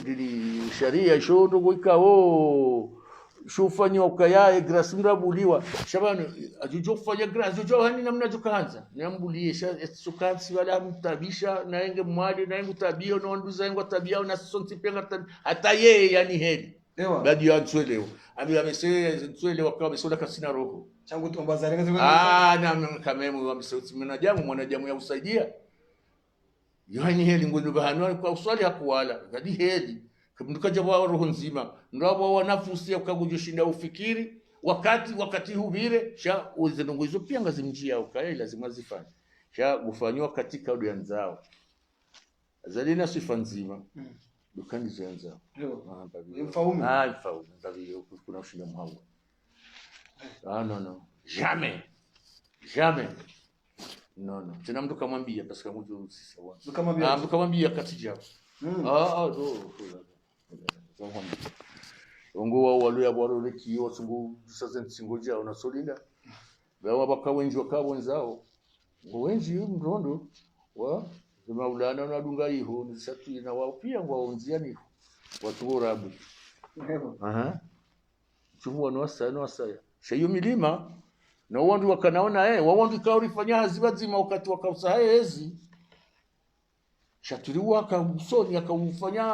dini sharia shodo goikao shufanya ukaya grâce mrabuliwa shabana ajujo kufanya grâce ajujo hani namna jukanza nyambulie sha sukansi wala mtabisha naenge mwadi naenge tabia no nduza ngo tabia na sonti penga hata yeye yani heli badi ya ntswelewa ami amese ntswelewa kwa besola kasina roho changu tomba zarenga na kamemu amesema mwanadamu ya usaidia yani heli ngono bahano kwa uswali hakuwala ngadi heli kumdukaja wa roho nzima ndabo wa nafsi ya kugujishinda ufikiri wakati hubire sha uzenongozo pia ngazimjia ukaya lazima zifanye sha gufanywa katika audience zao zalina sifa nzima dukani zenza mfaume mfaume ndavyo kuna ushinda mhawo no jamais no tena mtu kamwambia parce que mtu sisi wa mtu kamwambia katija ongo wao waluya bwaro lekiyo sungu sasa nsingoja ona solinda bawa bakawenji wakawenzao wenji mrondo wa maulana na dunga hiyo ni satu na wao pia waonzia ni watu rabu chumwa no asaya shayo milima na wandu wakanaona wandu kaurifanya hazibazima wakati wakausa hezi shaturiwa kabusoni akaufanya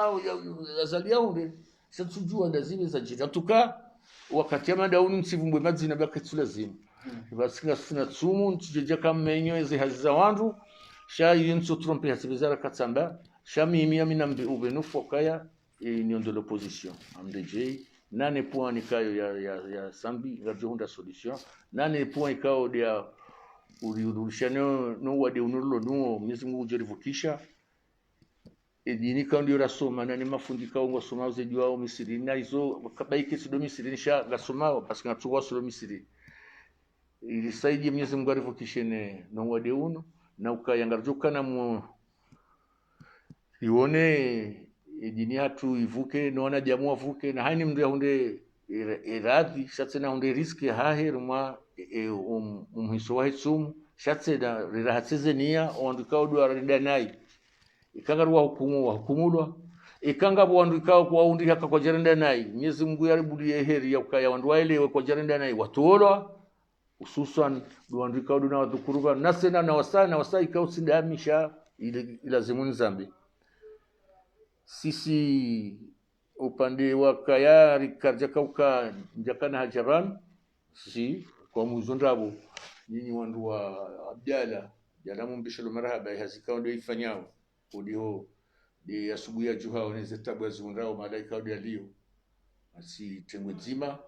azalia unde shatujua ndazime za jira tuka wakati amanda unu nsivumbwe mazina bakatula zima basinga sina tsumu ntujeje kamenyo ezi haziza wandu sha yinso trompe hasibizara katsamba sha mimi amina ube nufokaya union de l'opposition amdeje nane point nikayo ya sambi ngavyo hunda solution nane point ikao dia ulirudishano no wade unulo no Mwenyezi Mungu ujerivukisha edini kandi urasoma na ni mafundika ngo soma uzejua au Misiri na hizo kabaiki sido Misiri nisha gasoma parce que natsuwa solo Misiri ilisaidi Mwenyezi Mungu arivukishene no wade uno na ukayangaruka na mu ione edini hatu ivuke naona jamu wavuke na haini mndu hunde iradhi shatsena hunde riski hahe rumwa umhiso wa hitsumu shatsena rirahatseze nia ondukao dua rindanai ikangarwa hukumu wa hukumulwa ikanga bwandukao kwa undi haka kwa jarenda nai Mwenyezi Mungu yaribudie heri ya ukaya wandu waelewe kwa jarenda nai watuolwa hususan duandukao duna wadhukuruba nasena na wasai ikao sindamisha ilazimu zambi sisi upande wa kaya rikarja kauka njakana hajaran sisi kwa muzundabu nyinyi wandu wa Abdala jalamu mbishalo marhaba hazikao ndio ifanyao udio di asubuhi ya juha oneze tabu ya zundrao malaika udia lio asi tengwe zima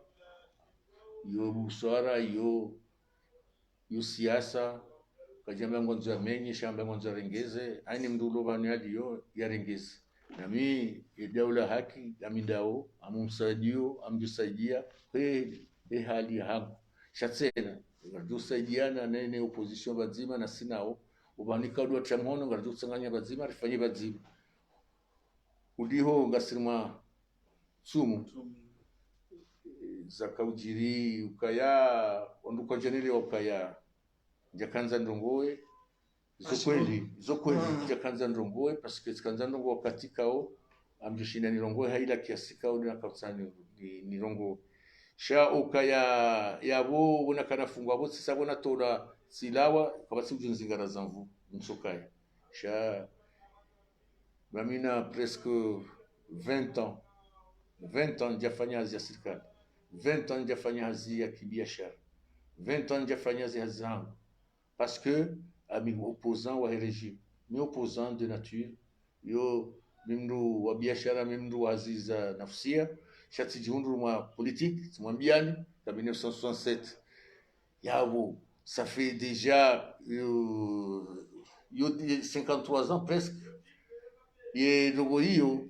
yo buswara yo siasa kajamba ngonzo ya menyi shamba ngonzo ya rengeze aini mdulo bani hadi yo ya rengeze na mi daula haki amindao amumsaidio amjusaidia hali hangu shatsena ngajusaidiana nene opposition bazima na sinao ubanika udwa chamono ngajusanganya bazima rifanye bazima udiho ngasirma sumu zakaujiri ukaya onduko jenele ukaya jakanza ndongoe zokweli jakanza ndongoe parce que kanza ndongo katika o amjishinda nirongoe haila kiasi kao na kausani nirongo sha ukaya yabo unakana fungwa bo sisa bona tola silawa kabasi mjunzingara zanvu msokai sha bamina presque 20 ans jafanya hazi ya serikali 20 ans jafanya hazi ya kibiashara 20 ans jafanya hazi zangu parce que ami opposant wa régime mi opposant de nature yo mimdu wa biashara mimdu wa aziza nafsia shati jihundu mwa politique tumwambiani ta 1967 yabo ça fait déjà 53 ans presque ye logo hiyo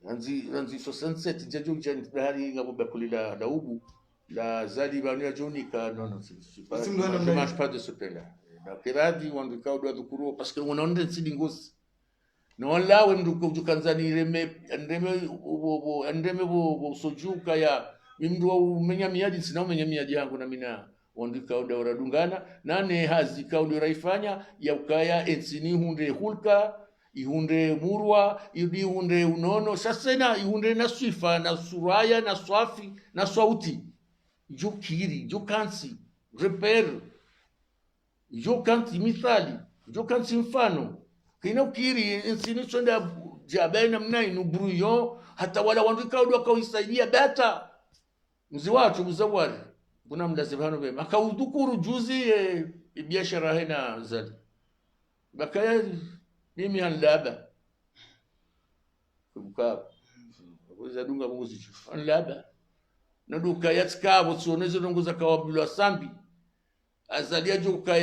anzi 67 jajo jani bahari ngabo bakulila daubu la zali banu ya jonika non je mange pas de ce pain là na kiradi wandukao do dhukuru parce que unaonde sidingosi no lawe mduko jukanzani ndeme bo sojuka ya mimdu umenya miadi sina umenya miadi yangu na mina wandukao do radungana nane hazi kao do raifanya ya ukaya etsini hunde hulka ihunde murwa ihunde unono sasena ihunde na swifa na suraya na swafi na sauti jukiri jukansi reper jukansi mithali jukansi mfano kina ukiri insini sonda jabena mnai nubruyo hata wala wandika udwa kawisaidia bata mzi watu mzawari kuna mdazibano bema akaudhukuru juzi biashara hena zali bakaya mimi anlaba kubuka kuza dunga munguzi chu anlaba naduka yatskabo tsonezo ndongoza kawabulwa sambi azalia joka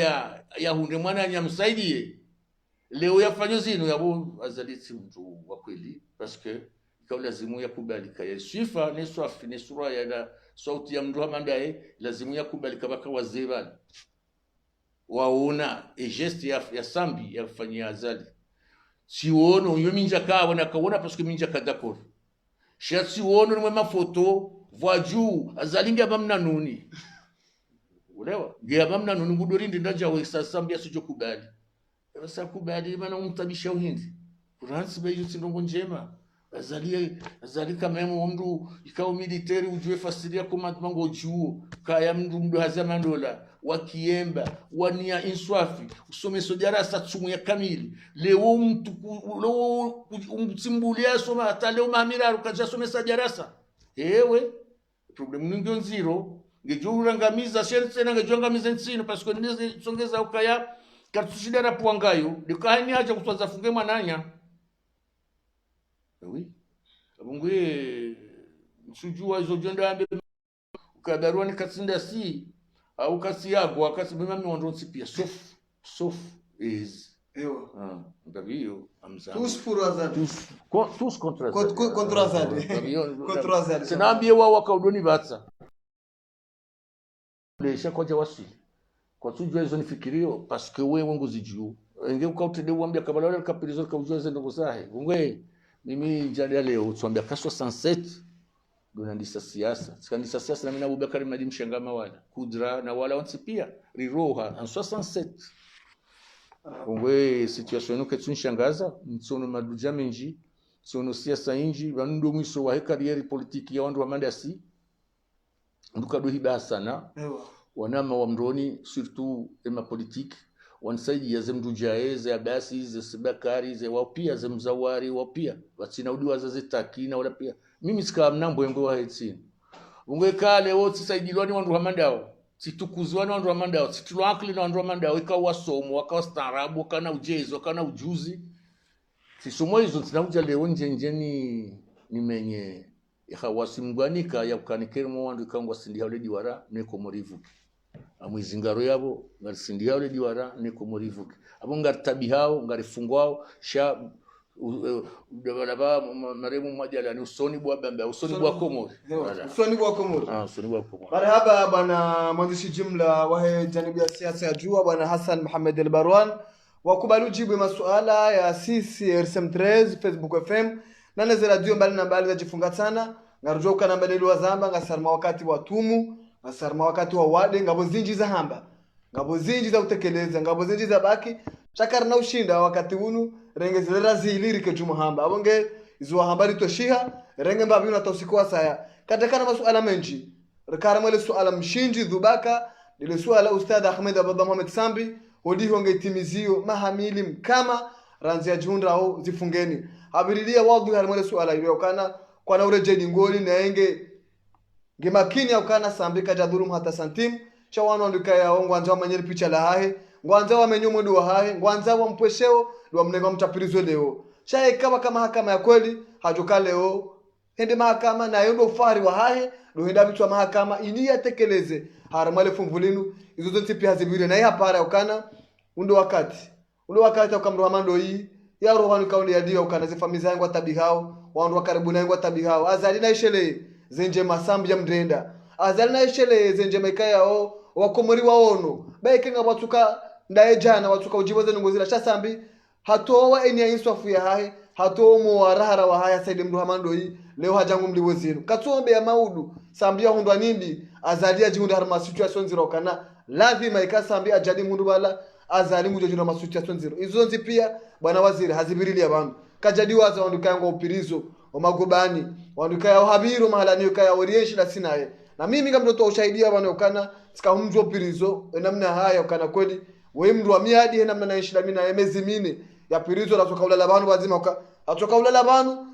ya hunde mwana nyamsaidie leo yafanyo zino yabo azaliti mtu wa kweli parce que kwa lazimu yakubalika ya sifa ne swafi ne sura ya sauti ya mtu amandaye lazimu yakubalika baka wazebani waona geste ya sambi ya kufanyia azali siwono yo minja kawa na kaona parce que minja kadakor shatsi wono mwe mafoto voiju azalinga bamna nuni ulewa ngia bamna nuni ngudorindi ndaja wesa sambi asijo kubali sasa kubali bana umtabisha uhindi kuransi beyo tindongo njema azali kama mtu ikao military ujue fasiria kama mango juo kaya mdu hazama dola wakiemba wania inswafi usome sojarasa tsumu ya kamili leo mtu umtimbulia soma hata leo mamira ukaja some sojarasa ewe problem ningo nziro ngejurangamiza shertse na ngejurangamiza nsino parce que ndize songeza ukaya katushida na puangayo dikani haja kutwaza funge mwananya oui abungwe msujua izo jonda ambe ukabarua ni katsinda si au kasi yako akasi mimi wandonsi pia sof is Gavio amza tous pour Azadi tous contre Azadi contre Azadi sinambie wao wakaudoni batsa lesha koja wasili kwa tujua hizo nifikirio parce que wewe ngozi juu enge ukautede uambia kabala kapirizo kaujua zendo kusahe ngwe mimi jana leo tuambia ka 67 donandisa siasa sikandisa siasa na mimi na Abubakar Madi Mshangama wala kudra na wala wansi pia riroha en 67 ngwe situation que tunshangaza mtsono maduja menji sono siasa inji bando mwiso wa carrière politique ya wandu wa mandasi ndukado hiba sana wanama wa mroni surtout ema politique wansaidi ya zemdujaeze abasi ze Sibakari ze wapia ze Mzawari wapia watina udiwa za takina wala pia mimi sika mnambo yengo wa hetini ungwe kale wote saidilwani wandu wa mandao situkuzwani wandu wa mandao situlwakli na wandu wa mandao ikawa somo wakawa starabu wakana ujezo wakana ujuzi sisomo hizo tinakuja leo njenjeni nimenye ikhawasimgwanika ya kukanikirimo wandu ikangwa sindi haule diwara neko morivuki amwizingaro yabo ngarisindi haule diwara neko morivuki abo ngaritabi hao ngarifungwao sha udababa maremu mmoja ni usoni bwa bamba usoni bwa komori usoni bwa komori usoni bwa komori marhaba bwana mwandishi jumla wa janibu ya siasa ya jua bwana Hassan Mohamed Al-Barwan wakubali jibu masuala ya sisi RSM13 Facebook FM na neze radio mbali na mbali za jifunga sana ngarujoka na mbali wa zamba ngasarma wakati wa tumu ngasarma wakati wa wade ngabo zinji za hamba ngabo zinji za utekeleza ngabo zinji za baki chakar na ushinda wakati unu renge zilera zilirike juma hamba abonge izo hambari toshiha renge mbabi na tosikuwa saya katakana masuala menji rikara male suala mshinji dhubaka ile suala ustad Ahmed Abdullah Mohamed Sambi hodi honge timizio mahamili mkama ranzi ya junda au zifungeni abiridia wadu harimale suala ile ukana kwa na ureje ngoli na enge gemakini ukana Sambi kajadhurum hata santim cha wanu andikaya ngwanza manyeri picha la hahe ngwanza wamenyomo ndo hahe ngwanza wa mpwesheo ndo mnenga mtapirizo leo chae kama mahakama ya kweli hajoka leo hende mahakama na yondo ufari wa hahe ndo henda bitu wa mahakama ili yatekeleze haramale fungulinu izo zonti pia hazibire na hapara ukana undo wakati ukamro amando hii ya rohani kaunde ya dia ukana zifamiza yangu tabihao wandu wa karibu na yangu tabihao azali na ishele zenje masambi ya mdenda azali na ishele zenje mekaya o wakomori waono baekenga watuka ndaye jana watuka ujiboze ngozira chasambi hatowa eni ya inswafu ya hahe hatowa muwarahara wa haya saide mdu hamando hii leo hajangu mliwozinu katombe ya maudu sambia hundwa nindi azalia jihunda harma situation zero kana lazima ikasambi ajadi mundu bala azali mujo jina ma situation zero izo nzi pia bwana waziri hazibirili abantu kajadi waza wanduka ngo upirizo omagobani wanduka ya habiro mahala niyo kaya orienshi la sinaye na mimi kama mtoto ushahidi bwana ukana sika mjo pirizo namna haya ukana kweli wewe mndu wa miadi namna na 20 na emezi mine ya pirizo la toka ulala banu wazima atoka ulala banu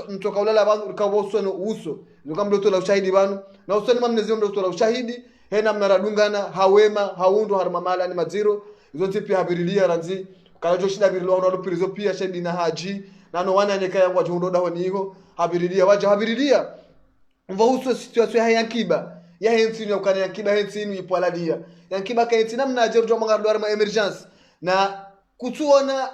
mtoka ulala banu kaboso no uso ndio mtoto la ushahidi banu na usoni mamnezi mtoto la ushahidi hena mnaradungana hawema haundu harmamala ni maziro izo tipi habirilia ranzi kalajo shida birilo ndo pirizo pia shedi na haji na no wana nyeka yangu ajundo daho niho habirilia waja habirilia mvahusu situation ya yankiba ya hensini ukana yankiba hensini ipwaladia yankiba kaiti namna ajerjo mangardo arma emergence na kutuona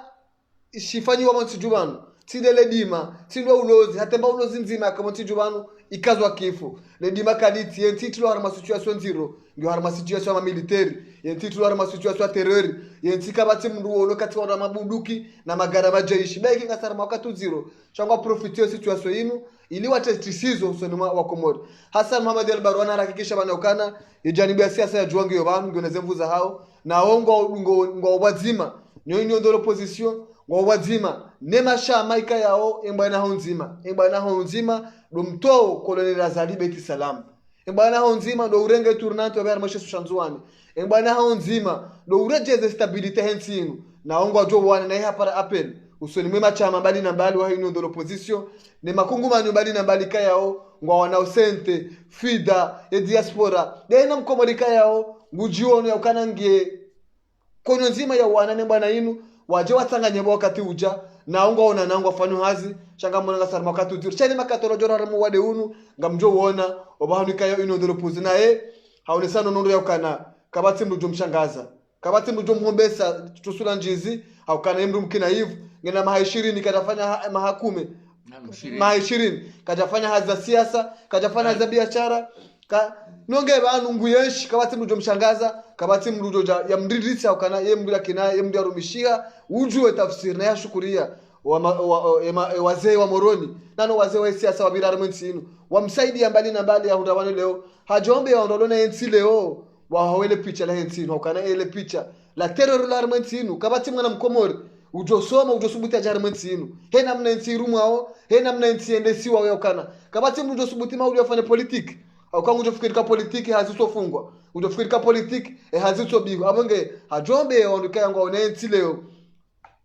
shifanyiwa monsijubano tidele dima tidwa ulozi hatemba ulozi nzima kama tijubano ikazwa kifo le dima kaliti yentitlo harma situation zero ndio harma situation ya military yentitlo harma situation ya terror yentika bati mndu wono kati wa mabunduki na magara majeshi beki ngasarma wakati zero changwa profitio situation yinu ili watestisizo usoni wa Komori Hassan Mohamed Al-Barwan harakikisha banaukana yajanibu ya siasa ya juangi yobanu ngoneze mvuza hao na ongo ngo wazima nyonyo ndo opposition ngo wazima nema shama ika yao embana honzima do mtoo kolonel Azalibe kisalam embana honzima do urenge tournante wa moshe sushanzuani embana honzima do urejeze stability hensinu na ongo ajo wana na hapa appel usoni mwema chama bali na mbali wa ino ndo opposition ne makungu manyo bali na mbali kayao ngwa wana sente fida ya diaspora dena mkomorika yao ngujiono ya ukanangie kono nzima ya wana ne bwana inu waje watanganye wakati uja na unga ona nangwa fanu hazi shanga mwana ngasar wakati uja chani makatoro jora ramu wade unu ngamjo wona obahanika yo ino ndo opposition nae haonesana nondo ya ukana kabati mrujo mshangaza kabati mrujo mhombesa tusula njizi au kana emru mkina hivu ngena maha 20 katafanya maha 10 maha 20 katafanya haza siasa katafanya haza biashara nonge banu nguyeshi kabati mrujo mshangaza kabati mrujo ya mdirisi au kana yemru kina yemru arumishia ujue tafsiri na yashukuria wazee wa moroni nano wazee wa siasa wa birara mwensinu wamsaidia mbali na mbali ya hundawani leo hajombe ya ondolona ensi leo wahawele picha la ensinu wakana ele picha la terror la armensinu kabati mwana mkomori ujosoma ujosubuti ajar armensinu hena mna ensi rumu hao hena mna ensi endesi wa wakana kabati mna ujosubuti mauli wafanya politiki au kama ujofikirika politiki hazisofungwa ujofikirika politiki hazisobigwa abonge hajombe ya ondokaya ngo ensi leo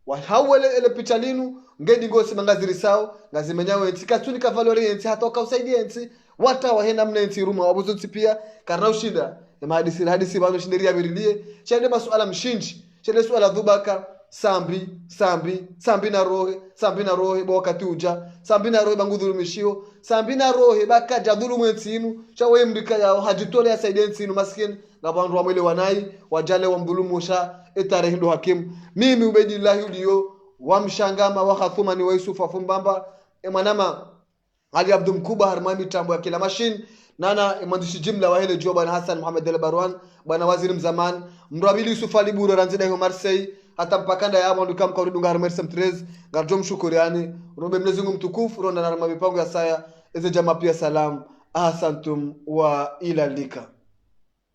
wahawele ele picha linu ngedi ngosi mangaziri sao ngazimenyawe ensi katuni kavalori ensi hatoka usaidia ensi wata wahena mna ensi rumu wabuzo pia karna ushida hadisi bano shinderia birilie chende masuala mshinji chende suala dhubaka sambi na rohe bo wakati uja sambi na rohe bangudhulumishio sambi na rohe baka jadhulumu ensinu chawe mrika yao hajitole asaidia ensinu maskini ngabandu wa mwele wanai wajale wa mdhulumusha etare hindo hakimu mimi ubedillahi uliyo wamshangama wa khathumani wa Yusufa fumbamba emanama Ali Abdul Mkuba harmami tambo ya kila machine nana mwandishi jimla wa hele jo bwana Hassan Muhammad El Barwan bwana waziri mzamani mrabili Yusuf Ali Buro ranzida hiyo Marseille hata mpakanda ya mwandu kama kwa rudunga Mercem 13 ngarjo mshukuriani rombe Mwenyezi Mungu mtukufu ronda na mipango ya saya eze jamaa pia salam ahsantum wa ila lika.